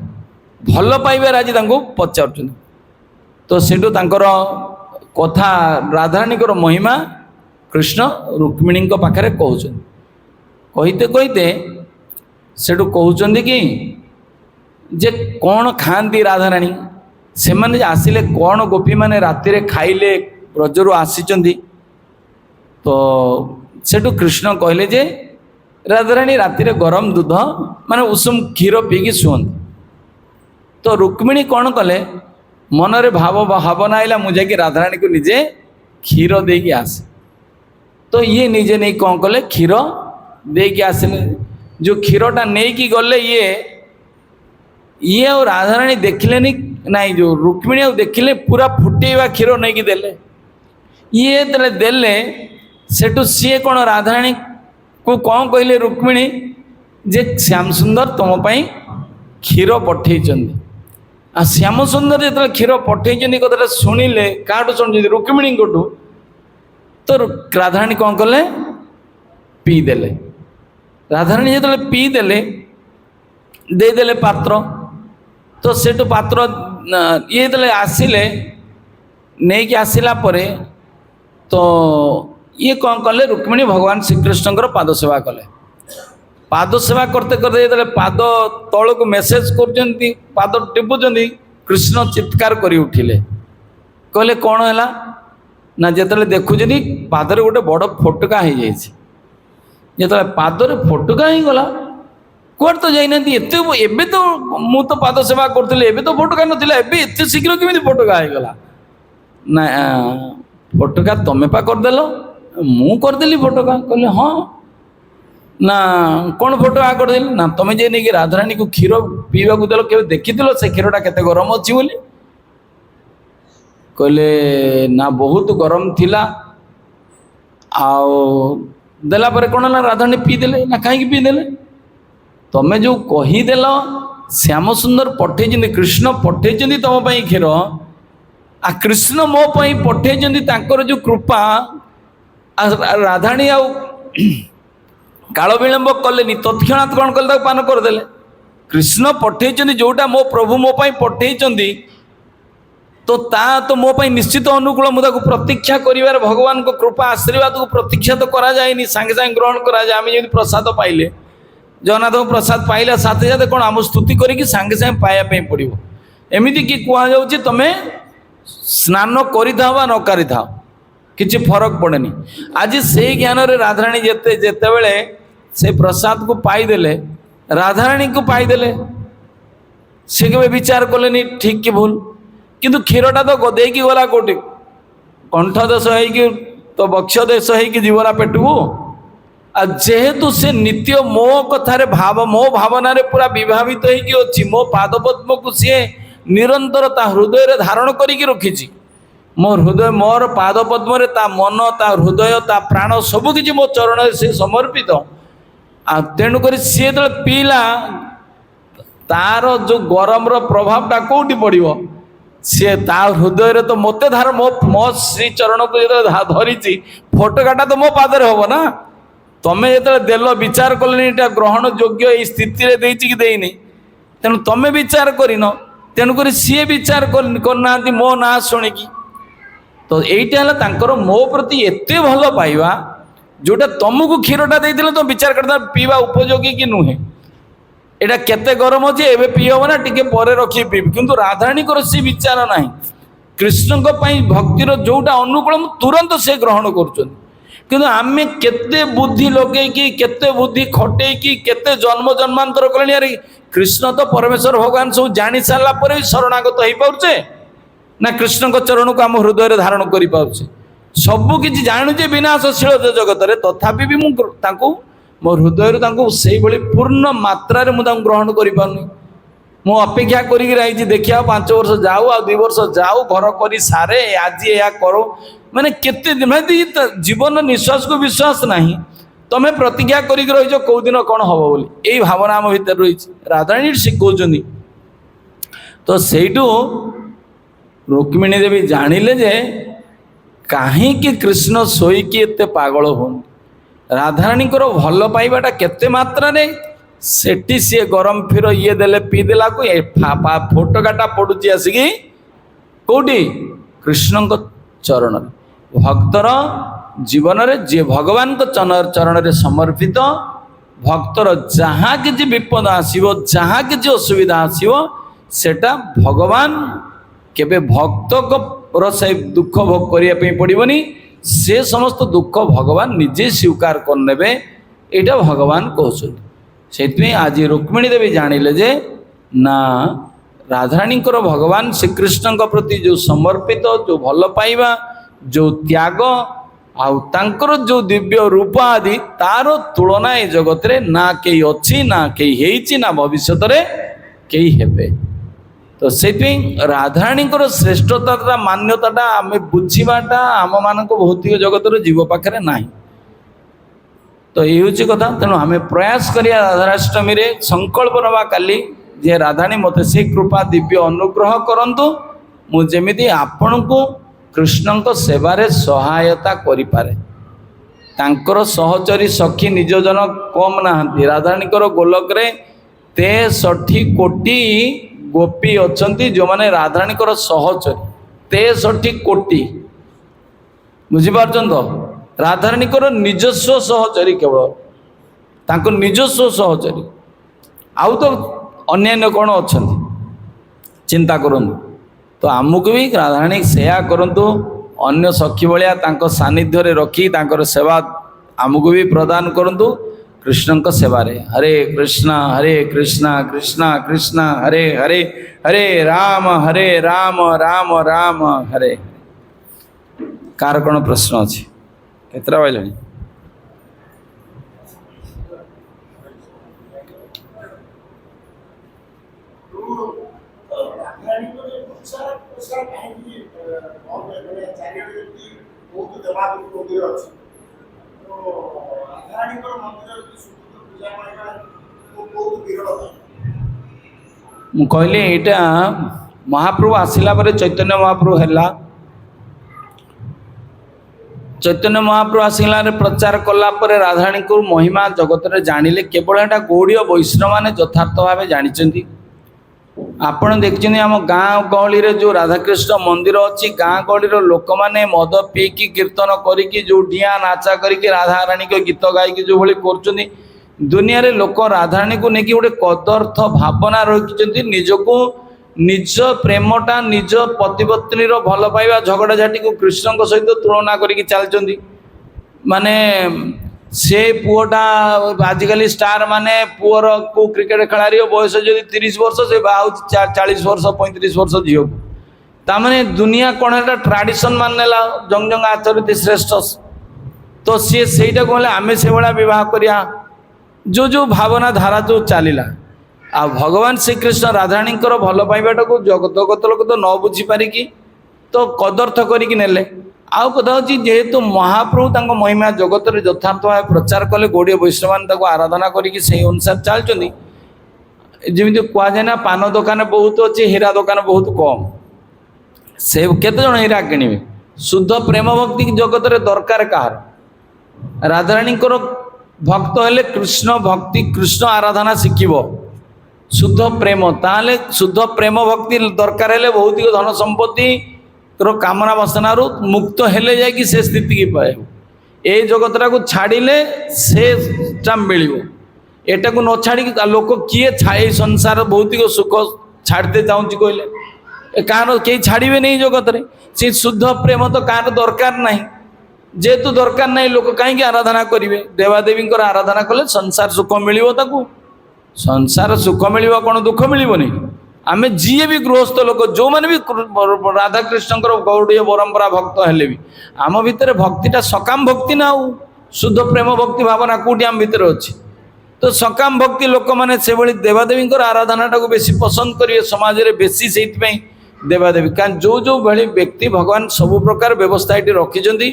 भल पाइबार आज पचार तो सेठू कथा राधाराणी महिमा कृष्ण रुक्मिणी पाखे कहते कहते सेठू कहते कि जे कौन खाती राधाराणी से मैंने आसिले कौन गोपी मैंने राति खाइले ब्रजरू आसी तो सेठू कृष्ण कहले जे राधाराणी राति गरम दूध माने उषुम क्षीर पीकी शुअंती। तो रुक्मिणी कौन कले मनरे भावना आइला मुझे कि राधाराणी को निजे क्षीर देकी आसे। तो ये निजे नहीं कौन कले क्षीर देकी आसिले। जो क्षीरटा नहीं कि गले ये और राधाराणी देखिले नहीं जो रुक्मिणी देखिले पूरा फुटेवा क्षीर नहीं कि देले। ये तले देले सेठू सी कौन राधाराणी को कौन कहले रुक्मिणी जे श्याम सुंदर तुम क्षीर पठे आ श्याम सुंदर जो क्षीर पठे कथा शुणिले काटू शुणुं रुक्मिणी को तो राधाराणी कौन कले पीदेले। राधाराणी जो पीदेले देदेले पात्र तो सेठू पात्र ये जो आसिले नहीं कि आसिला परे तो ये कौन कले रुक्मिणी भगवान श्रीकृष्ण पाद सेवा कले। पाद सेवा करते करते जो पाद तल को मेसेज कर पाद टिपुंट कृष्ण चित्कार कर उठिले कहले कौन है ना जो देखुं पादर गोटे बड़ फोटका हो जाए पादर फोटका ही गला कुआड़ तो जाइना एबे तो मु तो पाद सेवा करुँगी एबे तो फोटका नाला एत शीघ्र केमी फोटका हो गला ना फोटका तमें पा करदेल मु करदेली फोटका कहले हाँ ना कौन फोटका करदेली ना तुम्हें जे नहीं राधाराणी को क्षीर पीवा को देल के देखी से क्षीरटा केते गरम अच्छी बोली कहले ना बहुत गरम थिला आओ देला पर कौन ना राधाराणी पीदेले ना कहीं पीदेले तमें जो कहीदेल श्याम सुंदर पठे कृष्ण पठे तुम क्षीर आ कृष्ण मो पठे जो कृपा राधाणी काल विलंब कले तत्क्षणात कौन कले पान करदे कृष्ण पठे जोटा मो प्रभु मो पठे तो ता तो मो निश्चित अनुकूल मुझे प्रतीक्षा कर भगवान को कृपा आशीर्वाद को प्रतीक्षा तो करा जाए सांगे सांगे ग्रहण करा जाए। आम प्रसाद पाइले जगन्नाथ को प्रसाद पाइला साथे साथे कौन आम स्तुति करके सांगे सांगे पाइबा पड़ो एमती कि कहुच्छे तुम स्नान करिथाओ न करिथाओ किसी फरक पड़ेनी। आज से ज्ञान रे राधाराणी जेतेबेले से प्रसाद को पाईदेले राधाराणी को पाईदेले से केबे विचार कलेनी ठीक कि भूल किंतु क्षीरटा तो गदे की गला कोटी कंठ देश हो तो बक्ष देश हो जीवना पेटू आ जेहेतु से नित्य मो कथारे भाव मो भावना पूरा विभावित होगी मो पादपद्म को सी निरंतर ता हृदय रे धारण करिकी रखिछि मो हृदय मोर पादपद्म रे ता मन ता हृदय ता प्राण सबकि मो चरण से समर्पित आ तेणुक सी जो पीला तार जो गरम रो प्रभावटा कौटी पड़ो सी ता हृदय रे तो मते धार मो मो श्री चरण को जो धरी फोटकाटा तो मो पादरे हम ना तमें जो देल विचार कले ग्रहण योग्य स्थिति रे देछि कि देइनी तेणु तमें विचार करिन तेणुक सी विचार करना मो ना शुणिकी तो यहीटा मो प्रति एत भल पाइबा जोटा तुमको क्षीरटा देते तो विचार करता पीवा उपयोगी कि नुहे एटा केते गरम अच्छे एवं पी हम ना टे पर रखी पीबी किंतु राधाराणी सी विचार ना कृष्ण भक्तिर जोटा अनुकूल तुरंत से ग्रहण कर आम केते बुद्धि लगे केते बुद्धि खटे केते जन्म जन्मांतर कले अरे कृष्ण तो परमेश्वर भगवान सब जानी सारा पर भी शरणागत हो पारे ना कृष्ण को चरण को आम हृदय धारण कर पारे सबू कि जानुचे विनाशशील जगत रे तथापि भी मो हृदय से पूर्ण मात्रा मुझे ग्रहण कर मु अपेक्षा कर देखिए 5 वर्ष जाऊ आ 2 वर्ष जाऊ घर कर सारे आज या करो माने केते जीवन निश्वास को विश्वास नहीं तुम्हें प्रतिज्ञा करी रही कौ दिन कौन हम बोली यही भावना आम भर रही राधाराणी शिखौं तो सेठू रुक्मिणी देवी जानिले जे कहीं कृष्ण शोईकी एत पागल हो राधाराणी भल पाइबाटा केते मात्रा रे सेठी सी गरम फिर ये देले पीदेला को फोटकाटा पड़ुची आसिकी कौटी कृष्ण चरण भक्तर जीवन रे जे भगवान को चरण रे समर्पित भक्तर जहाँ किसी विपद आसो जहाँ किसी असुविधा आसो सेटा भगवान केबे भक्त को से दुख भोग करने पड़ोनी से समस्त दुख भगवान निजे स्वीकार करने यहाँ भगवान कहते से आज रुक्मिणी देवी जानिले जे ना राधाराणी भगवान श्रीकृष्ण प्रति जो समर्पित जो भल पाइबा जो त्याग आउ तांकर जो दिव्य रूप आदि तार तुलना ए जगत रे ना कई अच्छी ना कई हेची ना भविष्य कई हेबे। तो से राधाराणी श्रेष्ठता मान्यता आम बुझाटा आम मान भौतिक जगत जीव पाखे ना। तो ये हूँ कथा तेणु आम प्रयास करिया राधाष्टमी रे संकल्प नवा काली जे राधाराणी मते से कृपा दिव्य अनुग्रह करंतु मु जेमिति आपण को कृष्ण को सेवारे सहायता करि पारे। तांकर सहचरी सखी निज जन कम नाहंती राधाराणी गोलक रे 63 कोटी गोपी अछंती जो माने राधाराणी सहचरी 63 कोटी बुझी पारछन तो राधाराणी निजस्व सहचरी केवल तांको निजस्व सहचरी आउ तो अन्य कौन अच्छा चिंता करंतु। तो आमको भी राधाराणी सेया करंतु अन्य सखी भाया तांको सानिध्य रे रखी तांकर सेवा आमको भी प्रदान करंतु कृष्ण को सेवारे। हरे कृष्णा कृष्णा कृष्णा हरे हरे हरे राम राम राम हरे। कार कौन प्रश्न अच्छी केतरा बाइलानी कहली यहाँ महाप्रभु आसला चैतन्य महाप्रभु है चैतन्य महाप्रभु आसला प्रचार कला राधाराणी को महिमा जगत में जानिले केवल यहाँ गौड़ीय वैष्णव मैंने यथार्थ भाव जानी। आपण देखते आम गाँ गहली जो राधाकृष्ण मंदिर अच्छी गाँ गहली लोक मैंने मद पीकी कीर्तन करी जो डिया नाचा करके राधाराणी को गीत गायकी जो भाई कर दुनिया रे लोक राधाराणी को लेकिन गोटे कदर्थ भावना रखिंट निजको निज प्रेमटा निज पतिपत्नी भल पाइबा झगड़ा झाटी को कृष्ण सहित तुलना करके चलती माने से पुओटा आजिकल स्टार माने पुअर को क्रिकेट खेलाड़ी बयस जब 30 वर्ष से बाहु 40 वर्ष 35 वर्ष झील को ताने दुनिया कौन है ट्राडिशन माननेला जंग जंग आचरित श्रेष्ठ तो सी सेटा कहले आमे से भाया बह करिया जो जो भावना धारा जो चलला आ भगवान श्रीकृष्ण राधाराणी भल पाइबाटा को जगत लोक तो न बुझी पारिकी तो कदर्थ करके नेले आउ कथा हूँ जेहेतु महाप्रभु महिमा जगत में यथार्थ भाव प्रचार कले गौड़ीय वैष्णव मैंने आराधना करके अनुसार चलती जमी कहुए ना पान दुकान बहुत अच्छे हीरा दुकान बहुत कम से केते जन हीरा किणवे शुद्ध प्रेम भक्ति जगत में दरकार कहार राधाराणी भक्त हेले कृष्ण भक्ति कृष्ण आराधना शिखब शुद्ध प्रेम ताले शुद्ध प्रेम भक्ति दरकार हेले भौतिक धन संपत्ति कामना वासना मुक्त हेले जाकि से स्थिति की पाए ये जगतटा को छाड़िले से मिल एटा को न छाड़ी लोक किए संसार भौतिक सुख छाड़ते चाहूँगी कहले कहार कई छाड़े नहीं जगत में से शुद्ध प्रेम तो कहार दरकार ना जेहेतु दरकार ना लोक कहीं आराधना करेंगे देवादेवी आराधना कले संसार सुख मिल संसार सुख मिल कौन दुख मिलनी आमे जी भी गृहस्थ लोक जो मैंने भी राधाकृष्ण गौड़ीय परंपरा भक्त हेले भी आम भितर भक्तिटा सकाम भक्ति ना शुद्ध प्रेम भक्ति भावना कौटी आम भितर अच्छी तो सकाम भक्ति लोक मैंने से देवादेवी आराधनाटा को बेसी पसंद करेंगे समाज में बेसी से देवादेवी कारण जो जो भाई व्यक्ति भगवान सबु प्रकार व्यवस्था ये रखिंट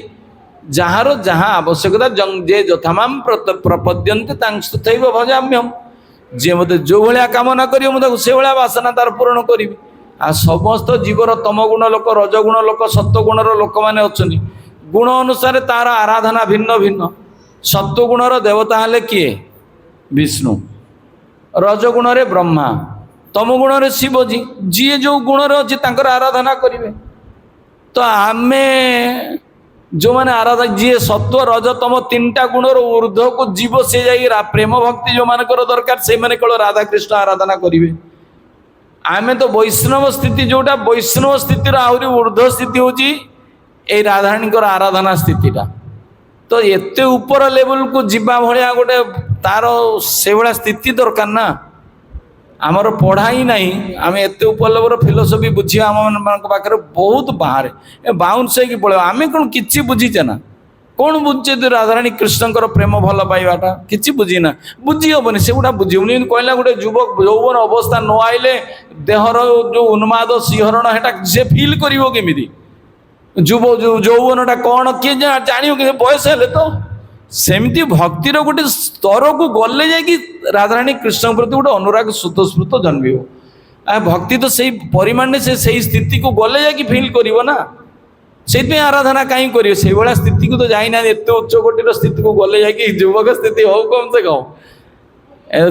जार जहाँ आवश्यकता जे यथामाम प्रपद्यन्ते तथैव भजाम्यहम् जे मत जो भाया कामना कर से भाया बासना तार पूरण करी आ समस्त जीवर तम गुण लोक रजगुण लोक सत्वगुण लोक मैंने अच्छा गुण अनुसार तार आराधना भिन्न भिन्न सत्वगुणर देवता हेले किए विष्णु रजगुण रे ब्रह्मा तम गुण रे शिव जी जी जो गुण अच्छी आराधना करेंगे तो आमे जो मैंने आराधना जी सत्व रजतम तीन टा गुणर ऊर्ध्व को जीव से जा प्रेम भक्ति जो मान दरकार से मैंने केवल राधा कृष्ण आराधना करेंगे। आमे तो वैष्णव स्थिति जोटा वैष्णव स्थितिर आहरी ऊर्ध्व स्थिति होची ए राधाराणी आराधना स्थितिटा। तो एते ऊपर लेवल को जीवा भलिया गोटे तार से भाया स्थिति दरकार ना। आमर पढ़ा ही नहीं आम एत ऊपर लेवल फिलोसफी बुझा आम पाखे बहुत बाहर बाउंस हो पड़े आम कौन कि बुझीचे ना कौन बुझे राधाराणी कृष्णकर प्रेम भल पाइबाटा कि बुझीना बुझी हेनी से गुटा बुझे कहला गोटे युवक यौवन अवस्था न आइले देहर जो उन्माद शिहरण है से फिल करमी यौवनटा कौन किए जान कि बयस हेले तो सेमती भक्तिर गोटे स्तर को गले जाकि राधाराणी कृष्ण प्रति गोटे अनुराग स्वतस्फूर्त जन्म भक्ति तो सही परिमाण से सही स्थिति को गले जाकि फिल कर ना से आराधना कहीं कर स्थिति को तो जाना एत उच्च कोटर स्थिति को गले जाकि युवक स्थिति हो कम से कम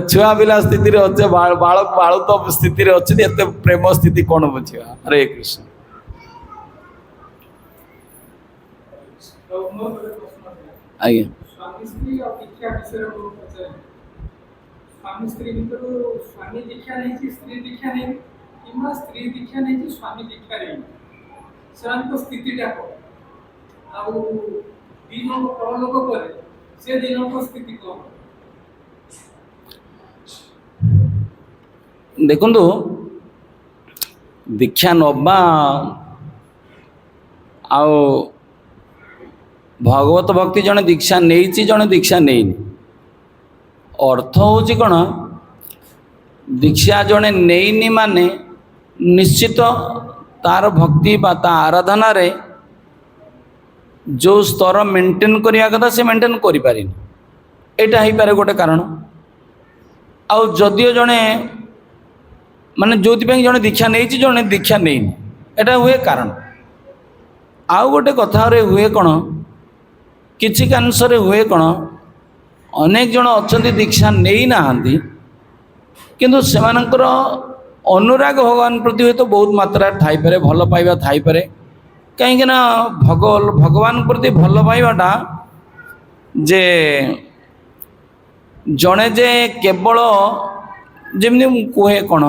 छुआ पिला स्थिति अच्छे बालक बालुत स्थिति अच्छे एत प्रेम स्थिति कौन बुझा। हरे कृष्ण। आज्ञा स्वामी स्त्री और दीक्षा विषय को पचारे स्वामी स्त्री भितर स्वामी दीक्षा नहीं कि स्त्री दीक्षा नहीं किंवा स्त्री दीक्षा नहीं कि स्वामी दीक्षा नहीं सेमान स्थितिटा कौन आउ दिन परलोक पर से दिन को स्थिति कौन देखो दीक्षा नवा आओ भगवत भक्ति जड़े दीक्षा नहीं जड़े दीक्षा नहीं अर्थ हूँ कौन दीक्षा जड़े नहीं माने निश्चित तार भक्ति बा ता आराधना रे जो स्तर मेंटेन करने कथा से मेंटेन करें यहाँ हो पारे गोटे कारण आउ जदियो जड़े माने जो जड़े दीक्षा नहीं जड़े दीक्षा नहीं एटा हुए कारण आउ गोटे कथा हुए कौन किसी कांशरे हुए कौन अनेक जन अच्छा दीक्षा नहीं ना किंतु सेमानंकर अनुराग भगवान प्रति हुए तो बहुत मात्रा थाई पारे भल पाइबा थाई पारे कहीं भगवान प्रति भल पाइबाटा जे जड़े जे केवल जमी कहे कौन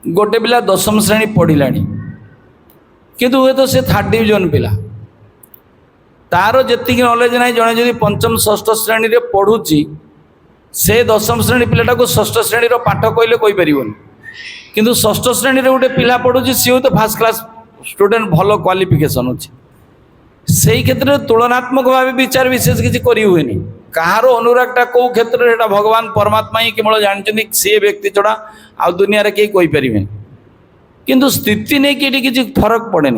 गोटे पिला 10म श्रेणी पढ़िला किंतु हुए तो से 3rd डिविजन पिला तार जी नॉलेज ना जड़े जब 5म 6ठ श्रेणी रे पढ़ुची से 10म श्रेणी पिलाटा को 6ठ श्रेणी पाठ कहले कहीपर किंतु 6ठ श्रेणी रे गोटे पिला पढ़ुची सी तो फास्ट क्लास स्टूडेंट भल क्वालिफिकेशन अच्छे से क्षेत्र में तुलनात्मक भाव विचार विशेष किसी करी हुए कहार अनुरागटा कौ क्षेत्र में भगवान परमात्मा ही केवल जानते सी व्यक्ति छड़ा आ दुनिया रे कहीं कहीपर किंतु स्थिति नहीं कि किसी फरक पड़े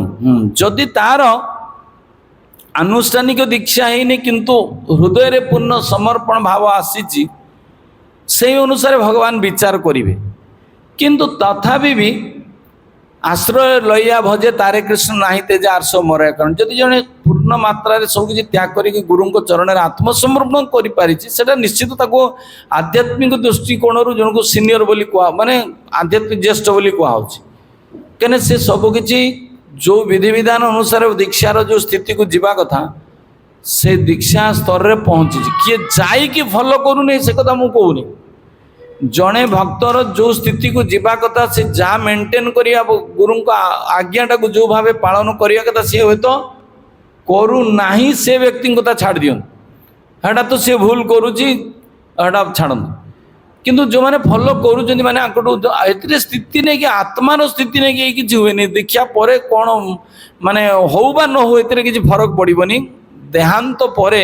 जदि तार आनुष्ठानिक दीक्षा है किंतु हृदय रे पूर्ण समर्पण भाव आसी से अनुसार भगवान विचार करेंगे किंतु तथापि भी आश्रय लैया भजे तारे कृष्ण नाही तेजा आर्ष मरया कारण जदि जड़े पूर्ण मात्रा सब किसी त्याग करके गुरु चरण में आत्मसमर्पण कर निश्चित ताको आध्यात्मिक दृष्टिकोण जन को सीनियर बोली कह माने आध्यात्मिक ज्येष्ठ बोली कहुच्छी कहीं से सबकि जो विधि विधान अनुसार दीक्षार जो स्थिति को जीवा कथा से दीक्षा स्तर रे पहुँची किए जाइकी फॉलो करूनी से कथा मु कहूनी जड़े भक्तर जो स्थिति को जीवा कथा से जहाँ मेंटेन करिया गुरु आज्ञाटा को जो भाव पालन करिया कथा सी हे तो करू नाही से व्यक्ति कथा छाड़ दियो हेटा तो सी भूल करुची हेटा छाड़ किंतु जो मैंने फॉलो करूँ मैंने ए स्थिति नहीं कि आत्मार स्थिति नहीं कि हुए दीक्षा पर कौन माने हो बा न हो ए किसी फरक पड़ोनी देहांत पर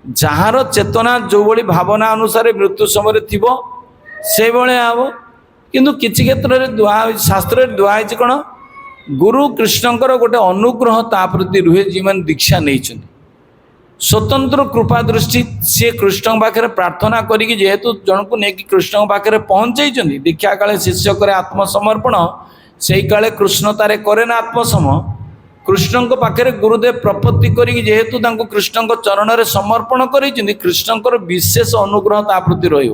जार चेतना जो भाई भावना अनुसार मृत्यु समय थी से भाया हम किंतु किसी क्षेत्र में दुआ शास्त्र दुआई कौन गुरु कृष्णकर गोटे अनुग्रह ता प्रति रुहे जी मैंने दीक्षा नहीं स्वतंत्र कृपा दृष्टि सी कृष्ण पाखे प्रार्थना करी जेहेतु जन को लेकिन कृष्ण पाखे पहुँचे दीक्षा काले शिष्य करे आत्मसमर्पण से काले कृष्ण तारे करे ना आत्मसम कृष्ण पाखे गुरुदेव प्रपत्ति करी जेहेतु कृष्ण चरण में समर्पण कर कृष्णकर विशेष अनुग्रह ता प्रति रही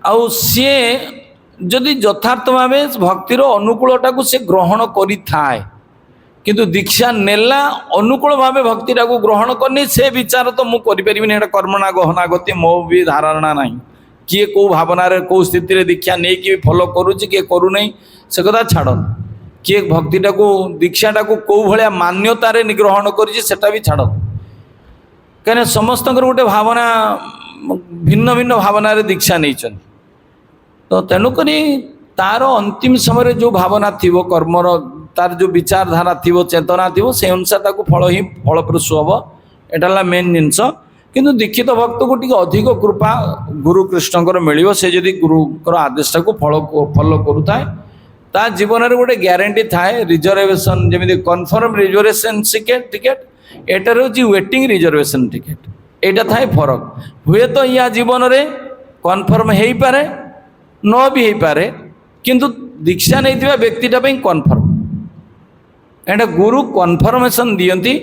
आउ सी जदि यथार्थ भाव भक्तिर अनुकूलटा को सी ग्रहण करि थाए किंतु दीक्षा नेला अनुकूल भाव भक्तिटा को ग्रहण करनी से विचार तो मुझे करें कर्मणा गहना गति मो भी धारणा ना किए कौ भावना कौ स्थिति दीक्षा नहीं कि फॉलो करुच्ची किए करू नहीं से कथा छाड़ किए भक्तिटा को दीक्षाटा को कौ भाया मान्यतार ग्रहण करटा भी छाड़ कहीं समस्त गोटे भावना भिन्न भिन्न भावना दीक्षा नहीं तो तेणुक तार अंतिम समय जो भावना थी कर्मर तार जो विचारधारा थी चेतना थी से अनुसार फल ही फलप्रसू हम यहाँ मेन जिनस किंतु दीक्षित भक्त को टी अधिक कृपा गुरु कृष्णकर मिल से जदि गुरुकर आदेशटा को फॉलो करूए ता जीवन में गोटे ग्यारंटी थाए रिजर्वेशन जमी कन्फर्म रिजर्वेशन टिकेट एटार हूँ वेटिंग रिजर्वेशन टिकेट एटा थाए फरक हुए तो या जीवन में कन्फर्म हो पारे न भी हो पारे किंतु दीक्षा नहीं व्यक्तिटा कन्फर्म एटा गुरु कन्फर्मेशन दियंती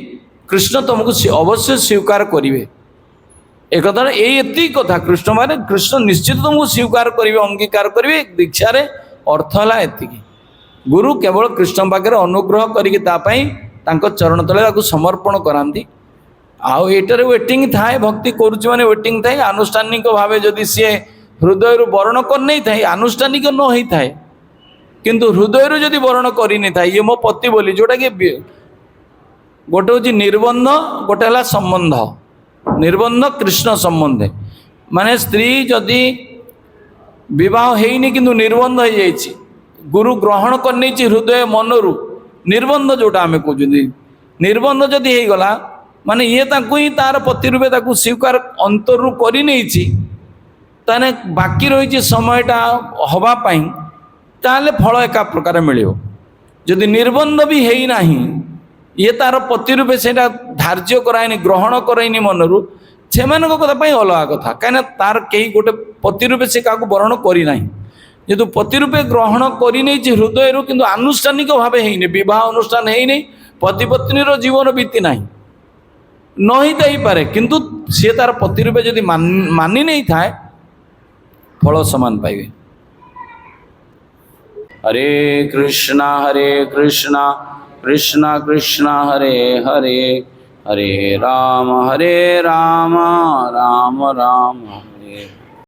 कृष्ण तुमको अवश्य स्वीकार करेंगे एक कथा ये कथा कृष्ण माने कृष्ण निश्चित तुमको स्वीकार करेंगे अंगीकार करेंगे दीक्षा रे अर्थ है एति गुरु केवल कृष्ण पाखे अनुग्रह करके चरण तले समर्पण कराती आउ एटार वेटिंग थाए भक्ति करुच्ची माने वेटिंग थाए आनुष्ठानिक भाव जदि सी हृदय वर्ण कर नहीं थाए आनुष्ठानिक न होई थाए किंतु हृदय जदि वर्ण करनी था ये मो पति बोली जोटा कि गोटे हूँ निर्बंध गोटे है संबंध निर्बंध कृष्ण संबंध माने स्त्री जदि विवाह होनी किंतु निर्बंध हो जाइए गुरु ग्रहण करनी हृदय मनरु निर्बंध जोटा आम कहते निर्बंध जदि हो गला माने ये ही तार पति रूपे स्वीकार अंतरु कर ताने बाकी रही समयटा हवापाई ताले फल एका प्रकार मिल जदि निर्बंध भी है ना ये तार पति रूपे से धार्य कराइनि ग्रहण कराइनि मनरु से कथा अलग कथा कहीं तार कहीं गोटे पति रूपे से क्या वर्ण करना जेतु पति रूपे ग्रहण करनी हृदय किंतु आनुष्ठानिक भाव है विवाह अनुष्ठान है पति पत्नी जीवन बीती ना न ही पारे किंतु सी तार पति रूपे जदि मानी नहीं थाए फल समान पाइबे। हरे कृष्णा कृष्णा कृष्णा हरे हरे हरे राम राम राम हरे